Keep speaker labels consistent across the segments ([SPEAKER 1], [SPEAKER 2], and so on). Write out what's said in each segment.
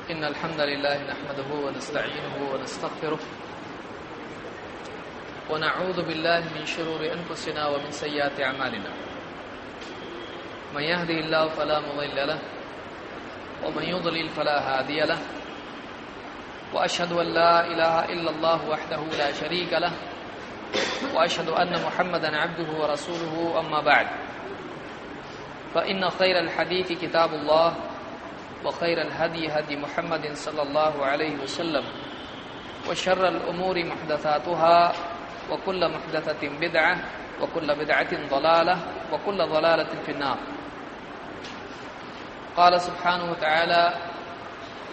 [SPEAKER 1] إن الحمد لله نحمده ونستعينه ونستغفره ونعوذ بالله من شرور أنفسنا ومن سيئات أعمالنا من يهده الله فلا مضل له ومن يضلل فلا هادي له وأشهد أن لا إله إلا الله وحده لا شريك له وأشهد أن محمدا عبده ورسوله أما بعد فإن خير الحديث كتاب الله وخير الهدي هدي محمد صلى الله عليه وسلم وشر الأمور محدثاتها وكل محدثة بدعة وكل بدعة ضلالة وكل ضلالة في النار. قال سبحانه وتعالى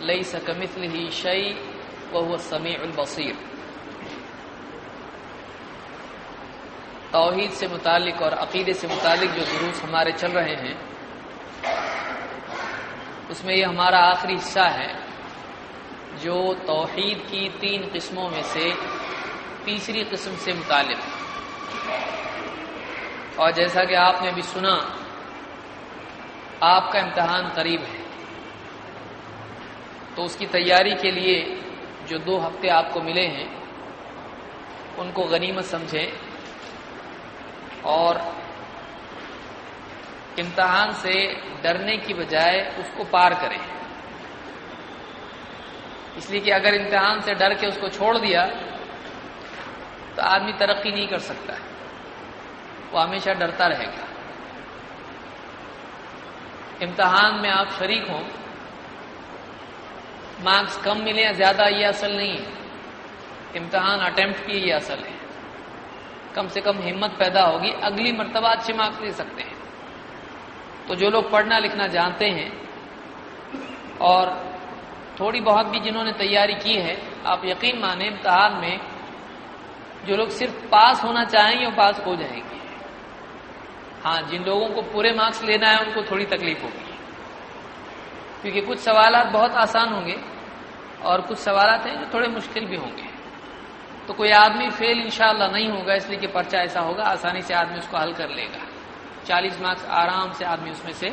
[SPEAKER 1] ليس كمثله شيء وهو السميع البصير. توحید سے متعلق اور عقیدے سے متعلق جو دروس ہمارے چل رہے ہیں اس میں یہ ہمارا آخری حصہ ہے جو توحید کی 3 قسموں میں سے تیسری قسم سے متعلق. اور جیسا کہ آپ نے ابھی سنا آپ کا امتحان قریب ہے تو اس کی تیاری کے لیے جو 2 ہفتے آپ کو ملے ہیں ان کو غنیمت سمجھیں اور امتحان سے ڈرنے کی بجائے اس کو پار کریں. اس لیے کہ اگر امتحان سے ڈر کے اس کو چھوڑ دیا تو آدمی ترقی نہیں کر سکتا ہے، وہ ہمیشہ ڈرتا رہے گا. امتحان میں آپ شریک ہوں، مارکس کم ملے یا زیادہ یہ اصل نہیں ہے. امتحان اٹیمپٹ کی یہ اصل ہے. کم سے کم ہمت پیدا ہوگی، اگلی مرتبہ اچھے مارکس لے سکتے ہیں. تو جو لوگ پڑھنا لکھنا جانتے ہیں اور تھوڑی بہت بھی جنہوں نے تیاری کی ہے، آپ یقین مانیں امتحان میں جو لوگ صرف پاس ہونا چاہیں گے وہ پاس ہو جائیں گے. ہاں، جن لوگوں کو پورے مارکس لینا ہے ان کو تھوڑی تکلیف ہوگی، کیونکہ کچھ سوالات بہت آسان ہوں گے اور کچھ سوالات ہیں جو تھوڑے مشکل بھی ہوں گے. تو کوئی آدمی فیل انشاءاللہ نہیں ہوگا، اس لیے کہ پرچہ ایسا ہوگا آسانی سے آدمی اس کو حل کر لے گا. 40 مارکس آرام سے آدمی اس میں سے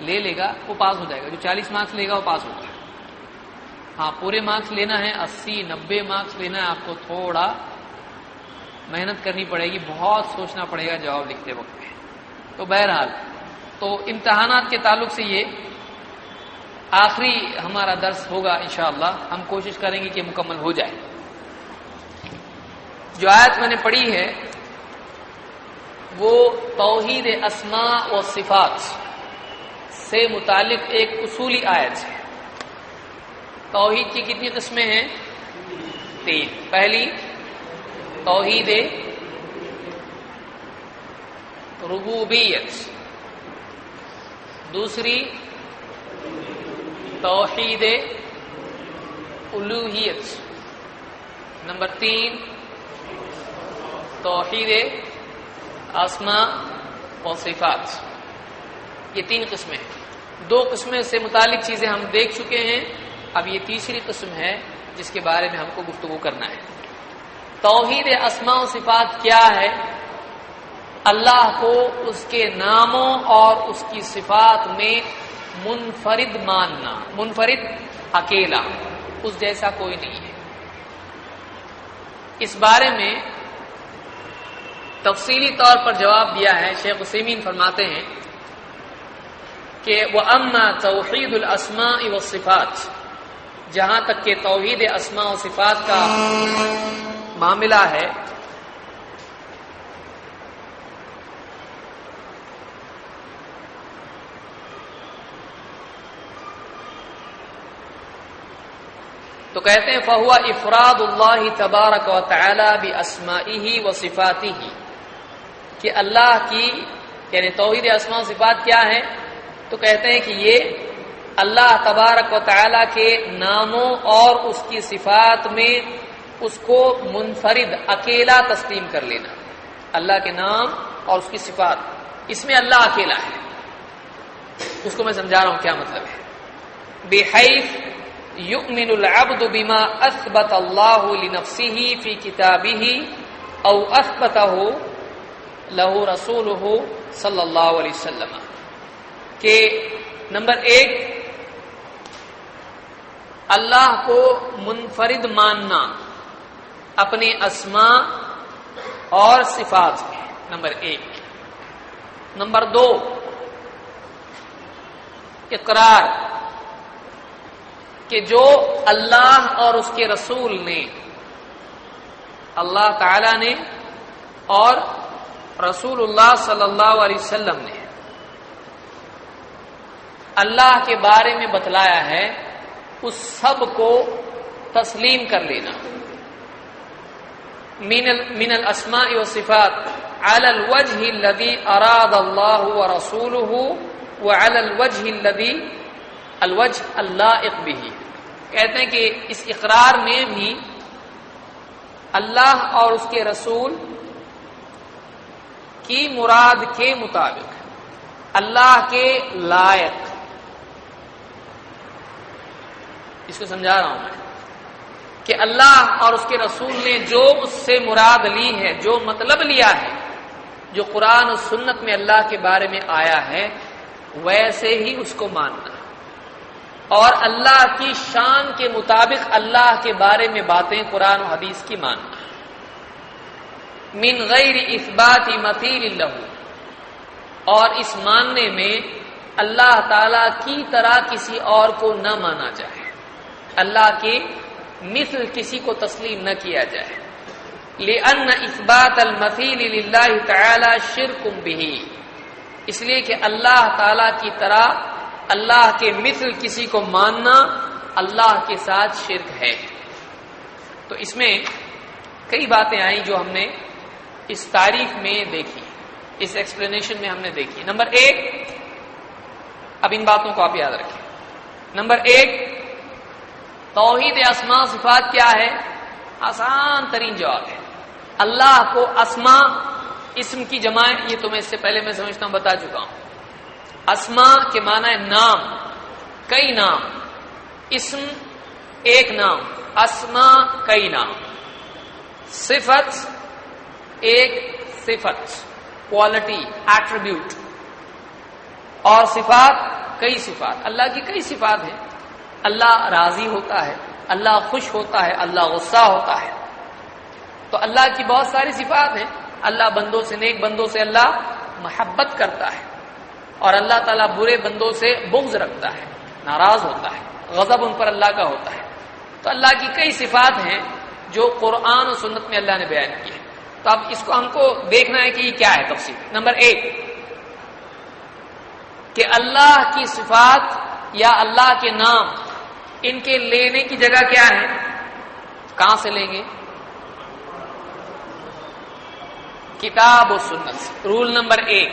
[SPEAKER 1] لے لے گا، وہ پاس ہو جائے گا. جو 40 مارکس لے گا وہ پاس ہوگا. ہاں، پورے مارکس لینا ہے، 80-90 مارکس لینا ہے، آپ کو تھوڑا محنت کرنی پڑے گی، بہت سوچنا پڑے گا جواب لکھتے وقت میں. تو بہرحال تو امتحانات کے تعلق سے یہ آخری ہمارا درس ہوگا انشاءاللہ. ہم کوشش کریں گے کہ مکمل ہو جائے. جو آیت میں نے پڑھی ہے وہ توحید اسماء و صفات سے متعلق ایک اصولی آیت ہے. توحید کی کتنی قسمیں ہیں؟ 3. پہلی توحید ربوبیت، دوسری توحید الوہیت، نمبر 3 توحید اسماء و صفات. یہ 3 قسمیں ہیں. 2 قسمیں سے متعلق چیزیں ہم دیکھ چکے ہیں، اب یہ تیسری قسم ہے جس کے بارے میں ہم کو گفتگو کرنا ہے. توحید اسماء و صفات کیا ہے؟ اللہ کو اس کے ناموں اور اس کی صفات میں منفرد ماننا. منفرد، اکیلا، اس جیسا کوئی نہیں ہے. اس بارے میں تفصیلی طور پر جواب دیا ہے. شیخ عثیمین فرماتے ہیں کہ وَأَمَّا تَوْحِيدُ الْأَسْمَاءِ وَالصِّفَاتِ، جہاں تک کہ توحید اسماء و صفات کا معاملہ ہے تو کہتے ہیں فَهُوَ إِفْرَادُ اللَّهِ تَبَارَكَ وَتَعَالَى بِأَسْمَائِهِ وَصِفَاتِهِ، کہ اللہ کی یعنی توحید اسماء و صفات کیا ہے؟ تو کہتے ہیں کہ یہ اللہ تبارک و تعالی کے ناموں اور اس کی صفات میں اس کو منفرد، اکیلا تسلیم کر لینا. اللہ کے نام اور اس کی صفات، اس میں اللہ اکیلا ہے. اس کو میں سمجھا رہا ہوں کیا مطلب ہے. بحیث یؤمن العبد بما اثبت اللہ لنفسه فی کتابه او اثبته له رسوله صلی اللہ علیہ وسلم، کہ نمبر 1 اللہ کو منفرد ماننا اپنے اسماء اور صفات میں، نمبر 1۔ نمبر 2، اقرار کہ جو اللہ اور اس کے رسول نے، اللہ تعالی نے اور رسول اللہ صلی اللہ علیہ وسلم نے اللہ کے بارے میں بتلایا ہے، اس سب کو تسلیم کر لینا۔ من الاسماء والصفات على الوجه الذي اراد الله ورسوله وعلى الوجه اللائق به۔ کہتے ہیں کہ اس اقرار میں بھی اللہ اور اس کے رسول کی مراد کے مطابق، اللہ کے لائق، اس کو سمجھا رہا ہوں میں کہ اللہ اور اس کے رسول نے جو اس سے مراد لی ہے، جو مطلب لیا ہے، جو قرآن و سنت میں اللہ کے بارے میں آیا ہے، ویسے ہی اس کو ماننا، اور اللہ کی شان کے مطابق اللہ کے بارے میں باتیں قرآن و حدیث کی ماننا، من غیر اثبات مثیل لہ، اور اس ماننے میں اللہ تعالی کی طرح کسی اور کو نہ مانا جائے، اللہ کے مثل کسی کو تسلیم نہ کیا جائے، لأن اثبات المثیل للہ تعالی شرک بہ، اس لیے کہ اللہ تعالی کی طرح اللہ کے مثل کسی کو ماننا اللہ کے ساتھ شرک ہے۔ تو اس میں کئی باتیں آئیں جو ہم نے اس تعریف میں دیکھی، اس ایکسپلینیشن میں ہم نے دیکھی۔ نمبر 1، اب ان باتوں کو آپ یاد رکھیں۔ نمبر 1، توحید اسماء صفات کیا ہے؟ آسان ترین جواب ہے، اللہ کو اسماء، اسم کی جمع ہے، یہ تو میں اس سے پہلے میں سمجھتا ہوں بتا چکا ہوں۔ اسماء کے معنی ہے نام، کئی نام، اسم ایک نام، اسماء کئی نام، صفت ایک صفت، کوالٹی، ایٹریبیوٹ، اور صفات کئی صفات، اللہ کی کئی صفات ہیں۔ اللہ راضی ہوتا ہے، اللہ خوش ہوتا ہے، اللہ غصہ ہوتا ہے، تو اللہ کی بہت ساری صفات ہیں۔ اللہ بندوں سے، نیک بندوں سے اللہ محبت کرتا ہے، اور اللہ تعالیٰ برے بندوں سے بغض رکھتا ہے، ناراض ہوتا ہے، غضب ان پر اللہ کا ہوتا ہے۔ تو اللہ کی کئی صفات ہیں جو قرآن و سنت میں اللہ نے بیان کی ہے۔ تو اب اس کو ہم کو دیکھنا ہے کہ یہ کیا ہے تفصیل۔ نمبر 1 کہ اللہ کی صفات یا اللہ کے نام، ان کے لینے کی جگہ کیا ہے؟ کہاں سے لیں گے؟ کتاب و سنت سے۔ رول نمبر 1،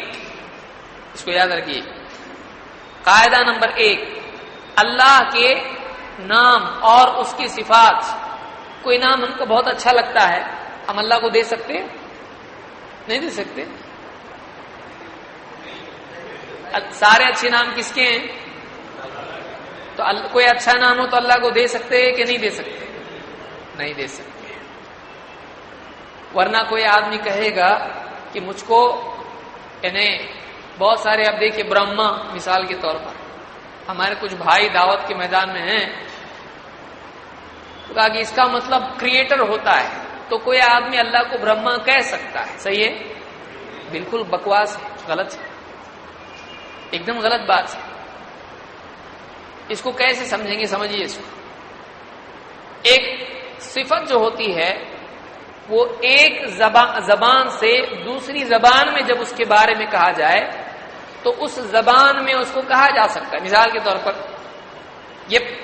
[SPEAKER 1] اس کو یاد رکھیے، قاعدہ نمبر 1، اللہ کے نام اور اس کی صفات، کوئی نام ہم کو بہت اچھا لگتا ہے، ہم اللہ کو دے سکتے ہیں؟ نہیں دے سکتے۔ سارے اچھے نام کس کے ہیں؟ تو کوئی اچھا نام ہو تو اللہ کو دے سکتے ہیں کہ نہیں دے سکتے؟ نہیں دے سکتے۔ ورنہ کوئی آدمی کہے گا کہ مجھ کو یعنی بہت سارے، اب دیکھیے برہما مثال کے طور پر، ہمارے کچھ بھائی دعوت کے میدان میں ہیں، تو کہا کہ اس کا مطلب کریٹر ہوتا ہے، تو کوئی آدمی اللہ کو برہما کہہ سکتا ہے، صحیح ہے؟ بالکل بکواس ہے، غلط ہے، ایک دم غلط بات ہے۔ اس کو کیسے سمجھیں گے؟ سمجھیے اس کو، ایک صفت جو ہوتی ہے وہ ایک زبان سے دوسری زبان میں جب اس کے بارے میں کہا جائے تو اس زبان میں اس کو کہا جا سکتا ہے۔ مثال کے طور پر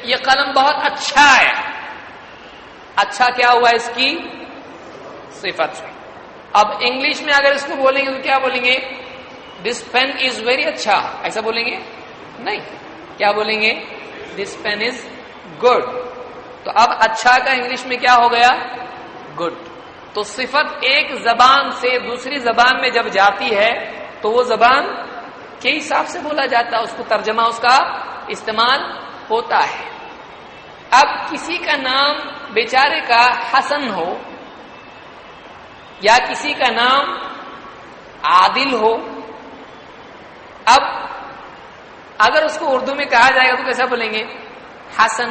[SPEAKER 1] یہ قلم بہت اچھا ہے، اچھا کیا ہوا؟ اس کی صفت۔ اب انگلش میں اگر اس کو بولیں گے تو کیا بولیں گے؟ دس پین از ویری اچھا، ایسا بولیں گے؟ نہیں، کیا بولیں گے؟ This pen is good. تو اب اچھا کا انگلش میں کیا ہو گیا؟ گڈ۔ تو صفت ایک زبان سے دوسری زبان میں جب جاتی ہے تو وہ زبان کے حساب سے بولا جاتا ہے، اس کو ترجمہ، اس کا استعمال ہوتا ہے۔ اب کسی کا نام بیچارے کا حسن ہو یا کسی کا نام عادل ہو، اب اگر اس کو اردو میں کہا جائے گا تو کیسا بولیں گے؟ حسن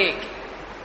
[SPEAKER 1] 1।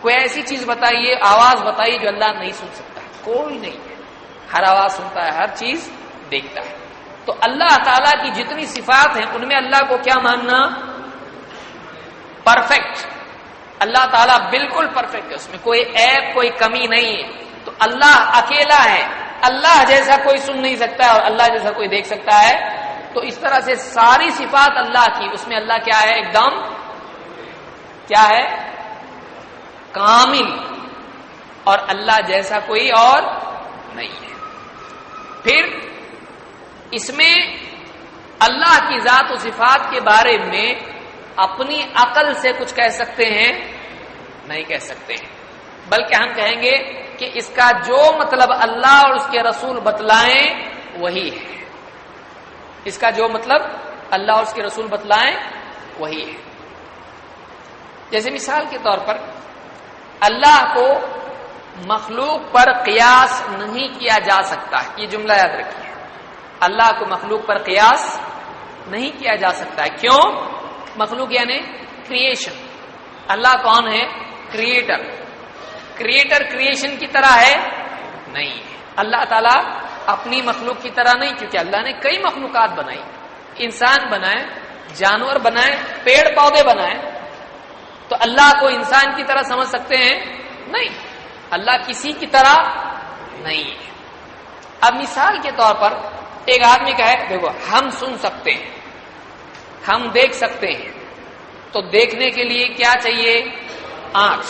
[SPEAKER 1] کوئی ایسی چیز بتائیے، آواز بتائیے جو اللہ نہیں سن سکتا، کوئی نہیں ہے. ہر آواز سنتا ہے، ہر چیز دیکھتا ہے. تو اللہ تعالیٰ کی جتنی صفات ہیں ان میں اللہ کو کیا ماننا؟ پرفیکٹ. اللہ تعالیٰ بالکل پرفیکٹ ہے، اس میں کوئی عیب کوئی کمی نہیں ہے. تو اللہ اکیلا ہے، اللہ جیسا کوئی سن نہیں سکتا ہے اور اللہ جیسا کوئی دیکھ سکتا ہے. تو اس طرح سے ساری صفات اللہ کی، اس میں اللہ کیا ہے؟ ایک دم کیا ہے؟ کامل. اور اللہ جیسا کوئی اور نہیں ہے. پھر اس میں اللہ کی ذات و صفات کے بارے میں اپنی عقل سے کچھ کہہ سکتے ہیں؟ نہیں کہہ سکتے ہیں. بلکہ ہم کہیں گے کہ اس کا جو مطلب اللہ اور اس کے رسول بتلائیں وہی ہے. اس کا جو مطلب اللہ اور اس کے رسول بتلائیں وہی ہے. جیسے مثال کے طور پر اللہ کو مخلوق پر قیاس نہیں کیا جا سکتا ہے. یہ جملہ یاد رکھیے، اللہ کو مخلوق پر قیاس نہیں کیا جا سکتا ہے. کیوں؟ مخلوق یعنی کریشن. اللہ کون ہے؟ کریٹر. کریٹر کریشن کی طرح ہے نہیں. اللہ تعالیٰ اپنی مخلوق کی طرح نہیں، کیونکہ اللہ نے کئی مخلوقات بنائی، انسان بنائے، جانور بنائے، پیڑ پودے بنائے. تو اللہ کو انسان کی طرح سمجھ سکتے ہیں؟ نہیں. اللہ کسی کی طرح نہیں ہے. اب مثال کے طور پر ایک آدمی کہے دیکھو ہم سن سکتے ہیں، ہم دیکھ سکتے ہیں. تو دیکھنے کے لیے کیا چاہیے؟ آنکھ.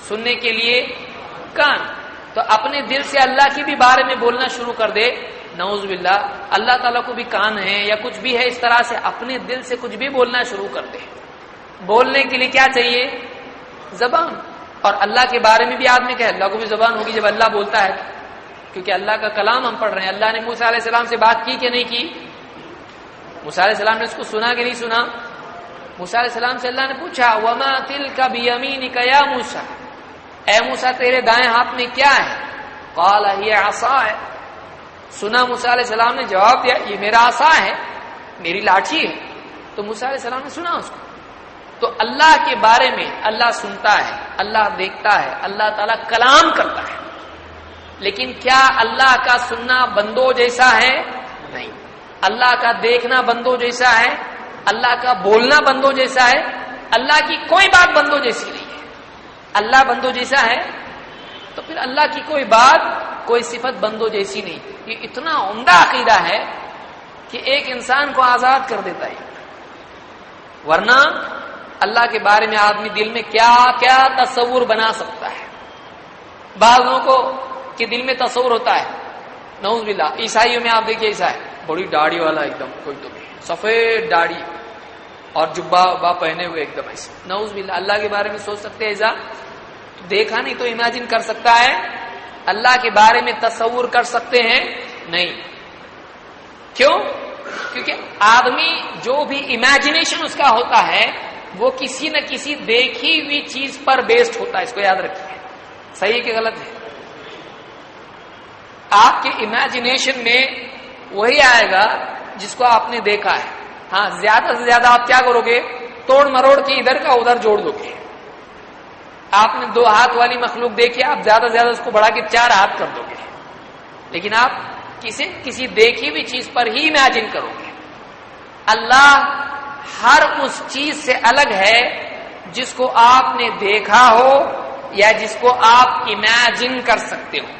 [SPEAKER 1] سننے کے لیے کان. تو اپنے دل سے اللہ کے بھی بارے میں بولنا شروع کر دے، نعوذ باللہ، اللہ تعالیٰ کو بھی کان ہے یا کچھ بھی ہے، اس طرح سے اپنے دل سے کچھ بھی بولنا شروع کر دے. بولنے کے لیے کیا چاہیے؟ زبان. اور اللہ کے بارے میں بھی آدمی کہے اللہ کو بھی زبان ہوگی جب اللہ بولتا ہے، کیونکہ اللہ کا کلام ہم پڑھ رہے ہیں. اللہ نے موسیٰ علیہ السلام سے بات کی کہ نہیں کی؟ موسیٰ علیہ السلام نے اس کو سنا کہ نہیں سنا؟ موسیٰ علیہ السلام سے اللہ نے پوچھا وَمَا تِلْكَ بِيَمِينِكَ يَا موسیٰ، اے موسیٰ تیرے دائیں ہاتھ میں کیا ہے؟ قَالَ هِيَ عَصَايَ. سنا موسیٰ علیہ السلام نے جواب دیا یہ میرا عصا ہے، میری لاٹھی ہے. تو موسیٰ علیہ السلام نے سنا اس کو. تو اللہ کے بارے میں اللہ سنتا ہے، اللہ دیکھتا ہے، اللہ تعالیٰ کلام کرتا ہے. لیکن کیا اللہ کا سننا بندوں جیسا ہے؟ نہیں. اللہ کا دیکھنا بندوں جیسا ہے؟ اللہ کا بولنا بندوں جیسا ہے؟ اللہ کی کوئی بات بندوں جیسی نہیں ہے. اللہ بندوں جیسا ہے تو پھر اللہ کی کوئی بات کوئی صفت بندوں جیسی نہیں. یہ اتنا عمدہ عقیدہ ہے کہ ایک انسان کو آزاد کر دیتا ہے. ورنہ اللہ کے بارے میں آدمی دل میں کیا کیا تصور بنا سکتا ہے. بعض لوگوں کو کہ دل میں تصور ہوتا ہے، نعوذ باللہ. عیسائیوں میں آپ دیکھیے عیسائی بڑی داڑھی والا ایک دم، کوئی تو سفید داڑھی اور جبہ وبا پہنے ہوئے ایک دم ایسے، نعوذ باللہ. اللہ کے بارے میں سوچ سکتے ہیں ایسا؟ دیکھا نہیں تو امیجن کر سکتا ہے. اللہ کے بارے میں تصور کر سکتے ہیں؟ نہیں. کیوں؟ کیونکہ آدمی جو بھی امیجنیشن اس کا ہوتا ہے وہ کسی نہ کسی دیکھی ہوئی چیز پر بیسڈ ہوتا ہے. اس کو یاد رکھیے. صحیح کہ غلط ہے؟ آپ کے امیجنیشن میں وہی آئے گا جس کو آپ نے دیکھا ہے. ہاں زیادہ سے زیادہ آپ کیا کرو گے؟ توڑ مروڑ کے ادھر کا ادھر جوڑ دو گے. آپ نے 2 ہاتھ والی مخلوق دیکھی، آپ زیادہ سے زیادہ اس کو بڑھا کے 4 ہاتھ کر دو گے. لیکن آپ کسی دیکھی ہوئی چیز پر ہی امیجن کرو گے. اللہ ہر اس چیز سے الگ ہے جس کو آپ نے دیکھا ہو یا جس کو آپ امیجن کر سکتے ہو.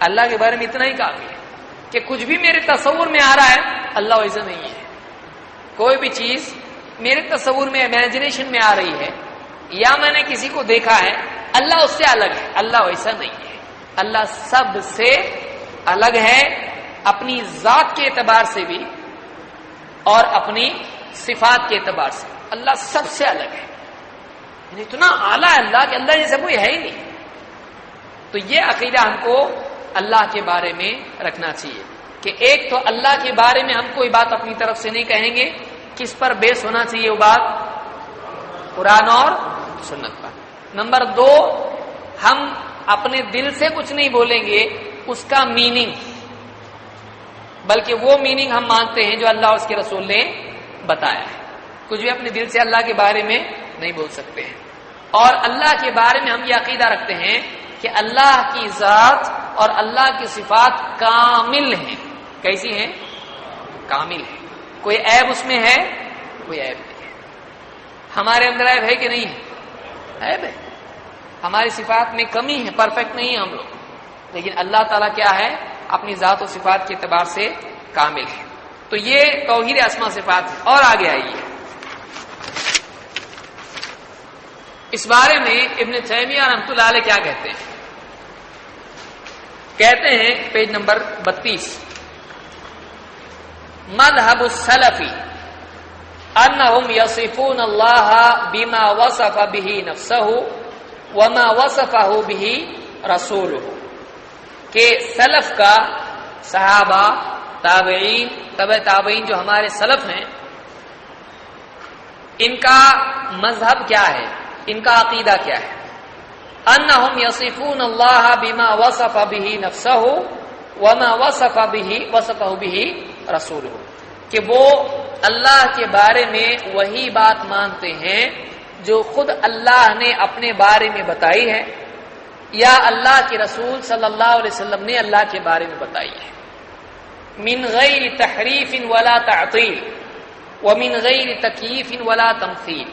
[SPEAKER 1] اللہ کے بارے میں اتنا ہی کافی ہے کہ کچھ بھی میرے تصور میں آ رہا ہے اللہ ویسا نہیں ہے. کوئی بھی چیز میرے تصور میں امیجنیشن میں آ رہی ہے یا میں نے کسی کو دیکھا ہے، اللہ اس سے الگ ہے، اللہ ویسا نہیں ہے. اللہ سب سے الگ ہے، اپنی ذات کے اعتبار سے بھی اور اپنی صفات کے اعتبار سے. اللہ سب سے الگ ہے. اتنا اعلیٰ ہے اللہ کہ اللہ جیسا کوئی ہے ہی نہیں. تو یہ عقیدہ ہم کو اللہ کے بارے میں رکھنا چاہیے کہ ایک تو اللہ کے بارے میں ہم کوئی بات اپنی طرف سے نہیں کہیں گے. کس پر بیس ہونا چاہیے وہ بات؟ قرآن اور سنت پر. نمبر 2، ہم اپنے دل سے کچھ نہیں بولیں گے اس کا میننگ، بلکہ وہ میننگ ہم مانتے ہیں جو اللہ اور اس کے رسول نے بتایا ہے. کچھ بھی اپنے دل سے اللہ کے بارے میں نہیں بول سکتے ہیں. اور اللہ کے بارے میں ہم یہ عقیدہ رکھتے ہیں کہ اللہ کی ذات اور اللہ کی صفات کامل ہیں. کیسی ہیں؟ کامل ہے. کوئی عیب اس میں ہے؟ کوئی عیب نہیں ہے. ہمارے اندر عیب ہے کہ نہیں ہے؟ عیب ہے. ہماری صفات میں کمی ہے، پرفیکٹ نہیں ہے ہم لوگ. لیکن اللہ تعالیٰ کیا ہے؟ اپنی ذات و صفات کے اعتبار سے کامل ہے. تو یہ توحید اسماء صفات ہے. اور آگے آئیے، اس بارے میں ابن تیمیہ رحمۃ اللہ علیہ کیا کہتے ہیں؟ کہتے ہیں پیج نمبر 32، مذهب السلف انهم يصفون الله بما وصف به نفسه وما وصفه به رسوله، کہ سلف کا، صحابہ، تابعین، تبع تابعین جو ہمارے سلف ہیں، ان کا مذہب کیا ہے، ان کا عقیدہ کیا ہے؟ انہم یصفون اللہ بما وصف به نفسہ وما وصفہ به رسولہ، کہ وہ اللہ کے بارے میں وہی بات مانتے ہیں جو خود اللہ نے اپنے بارے میں بتائی ہے یا اللہ کے رسول صلی اللہ علیہ وسلم نے اللہ کے بارے میں بتائی ہے، من غیر تحریف ولا تعطیل ومن غیر تکییف ولا تمثیل،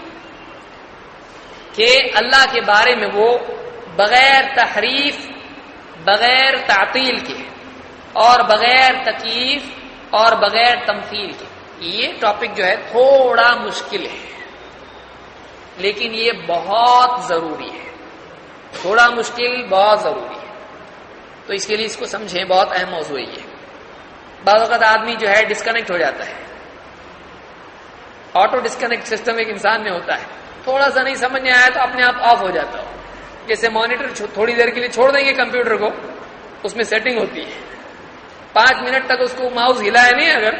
[SPEAKER 1] کہ اللہ کے بارے میں وہ بغیر تحریف، بغیر تعطیل کے اور بغیر تکییف اور بغیر تمثیل کے. یہ ٹاپک جو ہے تھوڑا مشکل ہے لیکن یہ بہت ضروری ہے. تھوڑا مشکل، بہت ضروری ہے. تو اس کے لیے اس کو سمجھیں، بہت اہم موضوع ہے یہ. بعض اوقات آدمی جو ہے ڈسکنیکٹ ہو جاتا ہے. آٹو ڈسکنیکٹ سسٹم ایک انسان میں ہوتا ہے، تھوڑا سا نہیں سمجھ میں آیا تو اپنے آپ آف ہو جاتا ہو. جیسے مانیٹر تھوڑی دیر کے لیے چھوڑ دیں گے کمپیوٹر کو، اس میں سیٹنگ ہوتی ہے، 5 منٹ تک اس کو ماؤس ہلایا نہیں، اگر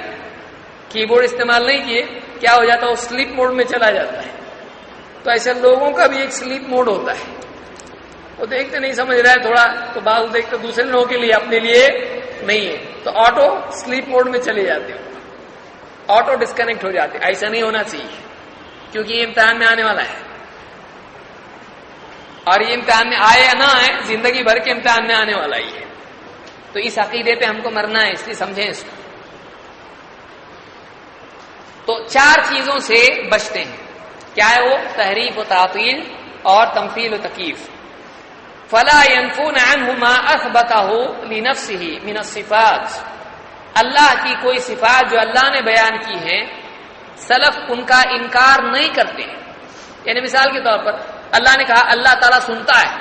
[SPEAKER 1] کی بورڈ استعمال نہیں کیے، کیا ہو جاتا ہے؟ وہ سلیپ موڈ میں چلا جاتا ہے. تو ایسے لوگوں کا بھی ایک سلیپ موڈ ہوتا ہے. وہ دیکھتے نہیں سمجھ رہا ہے تھوڑا، تو بعض دیکھتے دوسرے لوگوں کے لیے، اپنے لیے نہیں ہے، تو آٹو سلیپ موڈ میں چلے جاتے ہو، آٹو ڈسکنیکٹ ہو جاتے. ایسا نہیں ہونا چاہیے کیونکہ یہ امتحان میں آنے والا ہے، اور یہ امتحان میں آئے یا نہ آئے، زندگی بھر کے امتحان میں آنے والا ہی ہے. تو اس عقیدے پہ ہم کو مرنا ہے، اس لیے سمجھیں اس کو. تو 4 چیزوں سے بچتے ہیں. کیا ہے وہ؟ تحریف و تعطیل اور تمثیل و تکییف. فلا ينفون عنه ما اثبته لنفسه من الصفات، اللہ کی کوئی صفات جو اللہ نے بیان کی ہیں، سلف ان کا انکار نہیں کرتے. یعنی مثال کے طور پر اللہ نے کہا اللہ تعالیٰ سنتا ہے،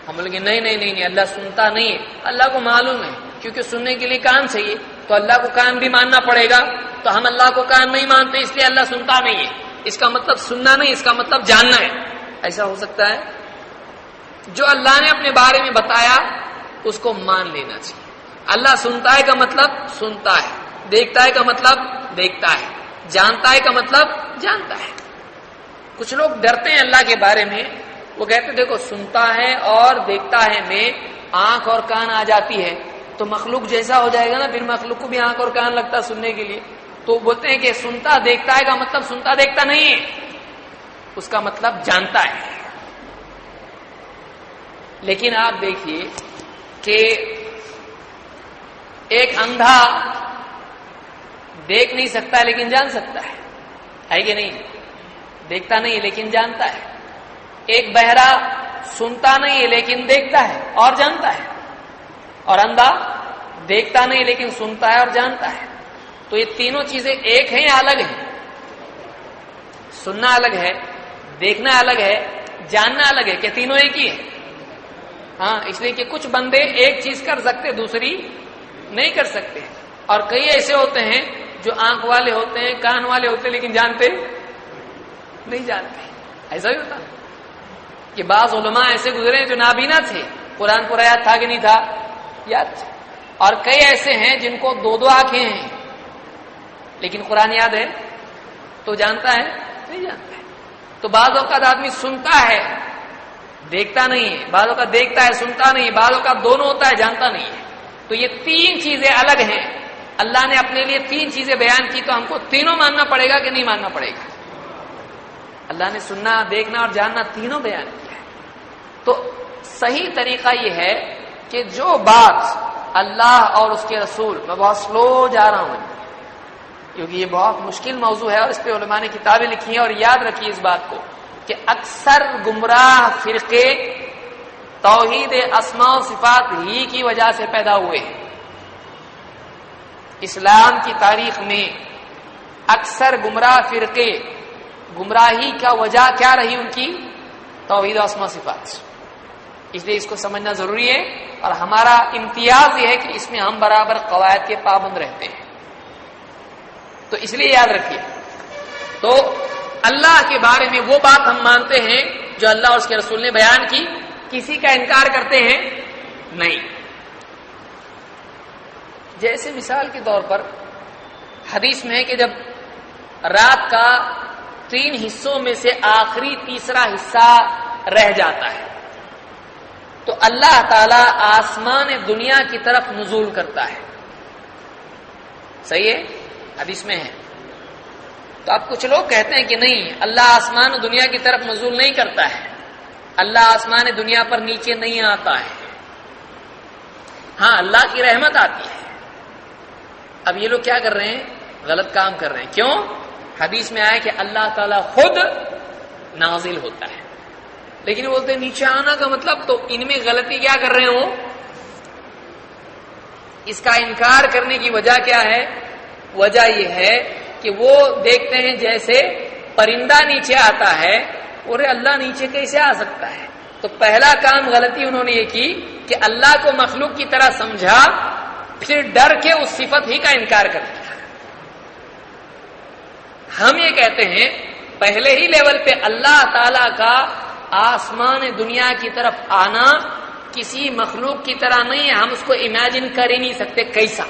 [SPEAKER 1] ہم بولیں گے نہیں نہیں نہیں نہیں، اللہ سنتا نہیں ہے. اللہ کو معلوم ہے، کیونکہ سننے کے لیے کان چاہیے، تو اللہ کو کان بھی ماننا پڑے گا. تو ہم اللہ کو کان نہیں مانتے، اس لیے اللہ سنتا نہیں ہے. اس کا مطلب سننا نہیں، اس کا مطلب جاننا ہے. ایسا ہو سکتا ہے؟ جو اللہ نے اپنے بارے میں بتایا اس کو مان لینا چاہیے. اللہ سنتا ہے کا مطلب سنتا ہے، دیکھتا ہے کا مطلب دیکھتا ہے، جانتا ہے کا مطلب جانتا ہے. کچھ لوگ ڈرتے ہیں اللہ کے بارے میں، وہ کہتے ہیں دیکھو سنتا ہے اور دیکھتا ہے میں آنکھ اور کان آ جاتی ہے تو مخلوق جیسا ہو جائے گا نا، پھر مخلوق کو بھی آنکھ اور کان لگتا سننے کے لیے. تو بولتے ہیں کہ سنتا دیکھتا ہے کا مطلب سنتا دیکھتا نہیں ہے، اس کا مطلب جانتا ہے. لیکن آپ دیکھیے کہ ایک اندھا دیکھ نہیں سکتا لیکن جان سکتا ہے کہ نہیں؟ دیکھتا نہیں لیکن جانتا ہے. ایک بہرا سنتا نہیں ہے لیکن دیکھتا ہے اور جانتا ہے، اور اندھا دیکھتا نہیں لیکن سنتا ہے اور جانتا ہے. تو یہ تینوں چیزیں ایک ہیں یا الگ ہیں؟ سننا الگ ہے، دیکھنا الگ ہے، جاننا الگ ہے. کہ تینوں ایک ہی ہے؟ ہاں، اس لیے کہ کچھ بندے ایک چیز کر سکتے دوسری نہیں کر سکتے. اور کئی ایسے ہوتے ہیں جو آنکھ والے ہوتے ہیں، کان والے ہوتے ہیں، لیکن جانتے نہیں جانتے. ایسا بھی ہوتا کہ بعض علماء ایسے گزرے جو نابینا تھے، قرآن کو یاد تھا کہ نہیں تھا؟ یاد تھا. اور کئی ایسے ہیں جن کو 2 آنکھیں ہیں لیکن قرآن یاد ہے تو جانتا ہے نہیں جانتا ہے. تو بعض اوقات آدمی سنتا ہے دیکھتا نہیں ہے، بعض اوقات دیکھتا ہے سنتا نہیں ہے، بعض اوقات دونوں ہوتا ہے جانتا نہیں ہے. تو یہ 3 چیزیں الگ ہیں. اللہ نے اپنے لیے 3 چیزیں بیان کی تو ہم کو تینوں ماننا پڑے گا کہ نہیں ماننا پڑے گا؟ اللہ نے سننا، دیکھنا اور جاننا تینوں بیان کیا ہے. تو صحیح طریقہ یہ ہے کہ جو بات اللہ اور اس کے رسول، میں بہت سلو جا رہا ہوں کیونکہ یہ بہت مشکل موضوع ہے اور اس پہ علماء نے کتابیں لکھی ہیں، اور یاد رکھیے اس بات کو کہ اکثر گمراہ فرقے توحید اسماء و صفات ہی کی وجہ سے پیدا ہوئے ہیں. اسلام کی تاریخ میں اکثر گمراہ فرقے، گمراہی کا وجہ کیا رہی ان کی؟ توحید و اسماء و صفات. اس لیے اس کو سمجھنا ضروری ہے، اور ہمارا امتیاز یہ ہے کہ اس میں ہم برابر قواعد کے پابند رہتے ہیں. تو اس لیے یاد رکھیے، تو اللہ کے بارے میں وہ بات ہم مانتے ہیں جو اللہ اور اس کے رسول نے بیان کی، کسی کا انکار کرتے ہیں نہیں. جیسے مثال کے طور پر حدیث میں ہے کہ جب رات کا 3 حصوں میں سے آخری تیسرا حصہ رہ جاتا ہے تو اللہ تعالی آسمان دنیا کی طرف نزول کرتا ہے. صحیح ہے، حدیث میں ہے. تو اب کچھ لوگ کہتے ہیں کہ نہیں، اللہ آسمان دنیا کی طرف نزول نہیں کرتا ہے، اللہ آسمان دنیا پر نیچے نہیں آتا ہے. ہاں، اللہ کی رحمت آتی ہے. اب یہ لوگ کیا کر رہے ہیں؟ غلط کام کر رہے ہیں. کیوں؟ حدیث میں آیا کہ اللہ تعالیٰ خود نازل ہوتا ہے، لیکن بولتے ہیں نیچے آنا کا مطلب، تو ان میں غلطی کیا کر رہے ہوں؟ اس کا انکار کرنے کی وجہ کیا ہے؟ وجہ یہ ہے کہ وہ دیکھتے ہیں جیسے پرندہ نیچے آتا ہے، اور اللہ نیچے کیسے آ سکتا ہے؟ تو پہلا کام غلطی انہوں نے یہ کی کہ اللہ کو مخلوق کی طرح سمجھا، پھر ڈر کے اس صفت ہی کا انکار کر دیا. ہم یہ کہتے ہیں پہلے ہی لیول پہ اللہ تعالی کا آسمان دنیا کی طرف آنا کسی مخلوق کی طرح نہیں ہے. ہم اس کو امیجن کر ہی نہیں سکتے کیسا.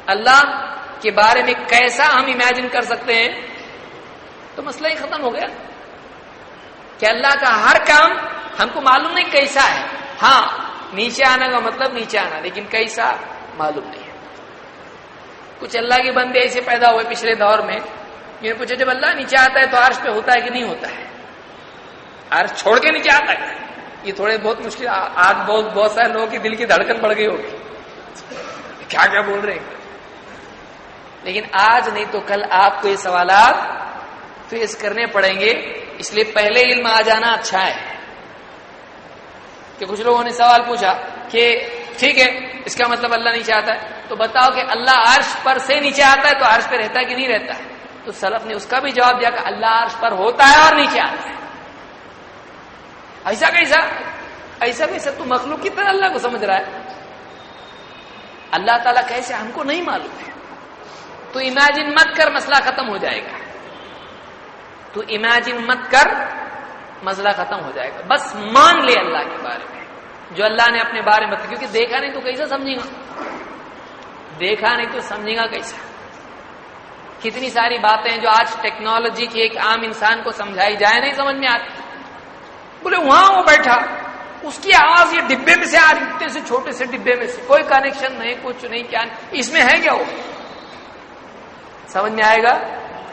[SPEAKER 1] اللہ کے بارے میں کیسا ہم امیجن کر سکتے ہیں؟ تو مسئلہ ہی ختم ہو گیا کہ اللہ کا ہر کام ہم کو معلوم نہیں کیسا ہے. ہاں، نیچے آنا کا مطلب نیچے آنا، لیکن کیسا معلوم نہیں ہے. کچھ اللہ کے بندے ایسے پیدا ہوئے پچھلے دور میں، یہ پوچھے جب اللہ نیچے آتا ہے تو عرش پہ ہوتا ہے کہ نہیں ہوتا ہے؟ عرش چھوڑ کے نیچے آتا ہے؟ یہ تھوڑے بہت مشکل. آج بہت سارے لوگوں کی دل کی دھڑکن بڑھ گئی ہوگی، کیا کیا بول رہے ہیں. لیکن آج نہیں تو کل آپ کو یہ سوالات فیس کرنے پڑیں گے. اس لیے پہلے علم آ جانا اچھا ہے. کہ کچھ لوگوں نے سوال پوچھا کہ ٹھیک ہے، اس کا مطلب اللہ نیچے آتا ہے، تو بتاؤ کہ اللہ عرش پر سے نیچے آتا ہے تو عرش پہ رہتا ہے کہ نہیں رہتا ہے؟ تو سلف نے اس کا بھی جواب دیا کہ اللہ عرش پر ہوتا ہے اور نیچے آتا ہے. ایسا کیسا؟ ایسا کیسا؟ تو مخلوق کی طرح اللہ کو سمجھ رہا ہے. اللہ تعالیٰ کیسے ہم کو نہیں معلوم ہے. تو امیجن مت کر، مسئلہ ختم ہو جائے گا. تو امیجن مت کر، مسئلہ ختم ہو جائے گا. بس مان لے اللہ کے بارے میں جو اللہ نے اپنے بارے میں، کیونکہ دیکھا نہیں تو کیسا سمجھے گا؟ دیکھا نہیں تو سمجھے گا کیسا؟ کتنی ساری باتیں جو آج ٹیکنالوجی کی ایک عام انسان کو سمجھائی جائے نہیں سمجھ میں آتی. بولے وہاں وہ بیٹھا، اس کی آواز یہ ڈبے میں سے آ رہی، اتنے سے چھوٹے سے ڈبے میں سے، کوئی کنیکشن نہیں، کچھ نہیں، کیا نہیں. اس میں ہے کیا؟ وہ سمجھ میں آئے گا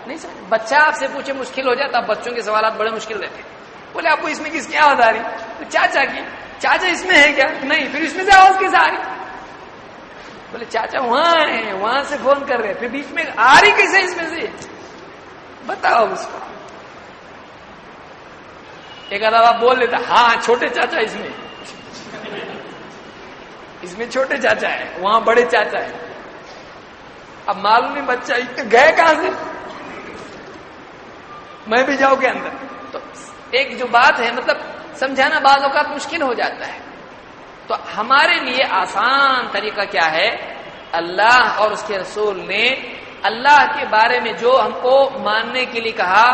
[SPEAKER 1] نہیں. سمجھ. بچہ آپ سے پوچھے مشکل ہو جاتا. بچوں کے سوالات بڑے مشکل رہتے. بولے آپ کو اس میں کس کی آواز آ رہی؟ تو چاچا کی. چاچا اس میں ہے کیا؟ نہیں. پھر اس میں سے آواز کیسے آ رہی؟ بولے چاچا وہاں ہے، وہاں سے فون کر رہے. پھر بیچ میں آ رہی کیسے اس میں سے؟ بتاؤ اس کو. ایک آدھا بول دیتا ہاں چھوٹے چاچا اس میں چھوٹے چاچا ہے، وہاں بڑے چاچا ہے. اب معلوم نہیں بچہ اتنے گئے کہاں سے، میں بھی جاؤں کے اندر. تو ایک جو بات ہے، مطلب سمجھانا بعض اوقات مشکل ہو جاتا ہے. تو ہمارے لیے آسان طریقہ کیا ہے؟ اللہ اور اس کے رسول نے اللہ کے بارے میں جو ہم کو ماننے کے لیے کہا،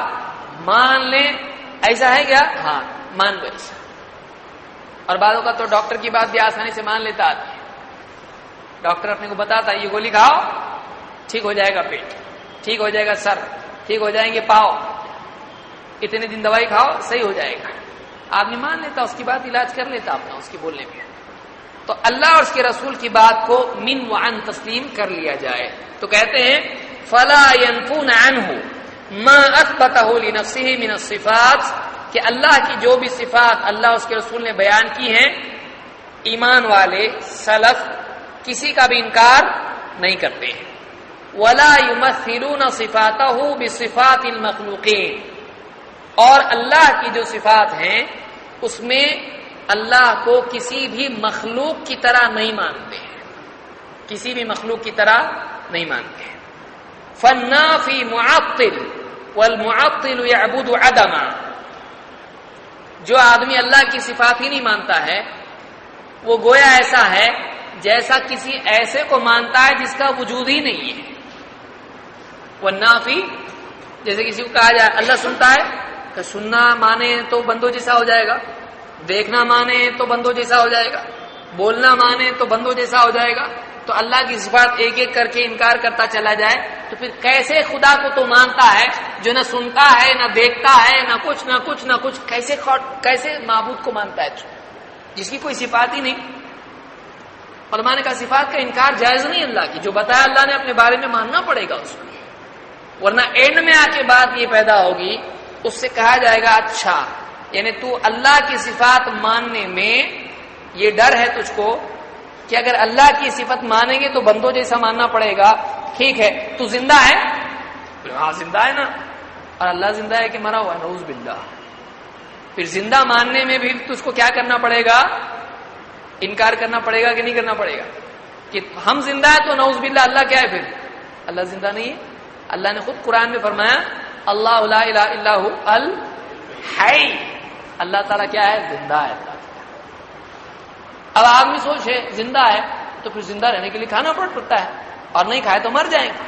[SPEAKER 1] مان لیں. ایسا ہے کیا؟ ہاں مان لو ایسا. اور بعضوں کا تو ڈاکٹر کی بات بھی آسانی سے مان لیتا آدمی. ڈاکٹر اپنے کو بتاتا ہے یہ گولی کھاؤ ٹھیک ہو جائے گا پیٹ، ٹھیک ہو جائے گا سر، ٹھیک ہو جائیں گے پاؤ، اتنے دن دوائی کھاؤ صحیح ہو جائے گا. آدمی مان لیتا، اس کی بات علاج کر لیتا اپنا اس کی بولنے میں. تو اللہ اور اس کے رسول کی بات کو من وعن تسلیم کر لیا جائے. تو کہتے ہیں فلا ينفون عنه ما اثبتہ لنفسہ من الصفات، کہ اللہ کی جو بھی صفات اللہ اس کے رسول نے بیان کی ہیں، ایمان والے سلف کسی کا بھی انکار نہیں کرتے ہیں. ولا یمثلون صفاتہ بصفات المخلوقین، اور اللہ کی جو صفات ہیں اس میں اللہ کو کسی بھی مخلوق کی طرح نہیں مانتے ہیں، کسی بھی مخلوق کی طرح نہیں مانتے ہیں. فالنافی معطل والمعطل يعبد عدما، جو آدمی اللہ کی صفات ہی نہیں مانتا ہے وہ گویا ایسا ہے جیسا کسی ایسے کو مانتا ہے جس کا وجود ہی نہیں ہے. والنافی، جیسے کسی کو کہا جائے اللہ سنتا ہے، کہ سننا مانے تو بندوں جیسا ہو جائے گا، دیکھنا مانے تو بندوں جیسا ہو جائے گا، بولنا مانے تو بندوں جیسا ہو جائے گا. تو اللہ کی صفات ایک ایک کر کے انکار کرتا چلا جائے تو پھر کیسے خدا کو تو مانتا ہے جو نہ سنتا ہے نہ دیکھتا ہے نہ کچھ، کیسے معبود کو مانتا ہے جس کی کوئی صفات ہی نہیں. علماء نے کہا صفات کا انکار جائز نہیں اللہ کی، جو بتایا اللہ نے اپنے بارے میں ماننا پڑے گا اس کو، ورنہ اینڈ میں آ کے بات یہ پیدا ہوگی، اس سے کہا جائے گا اچھا یعنی تو اللہ کی صفات ماننے میں یہ ڈر ہے تجھ کو کہ اگر اللہ کی صفت مانیں گے تو بندوں جیسا ماننا پڑے گا. ٹھیک ہے تو زندہ ہے؟ ہاں زندہ ہے نا. اور اللہ زندہ ہے کہ مرا ہوا؟ نعوذ باللہ. پھر زندہ ماننے میں بھی تجھ کو کیا کرنا پڑے گا؟ انکار کرنا پڑے گا کہ نہیں کرنا پڑے گا؟ کہ ہم زندہ ہے تو نعوذ باللہ اللہ کیا ہے؟ پھر اللہ زندہ نہیں ہے. اللہ نے خود قرآن میں فرمایا اللہ لا الہ الا ہو الحی، اللہ تعالیٰ کیا ہے؟ زندہ ہے. اب آدمی سوچے زندہ ہے تو پھر زندہ رہنے کے لیے کھانا پڑتا ہے، اور نہیں کھائے تو مر جائیں گے،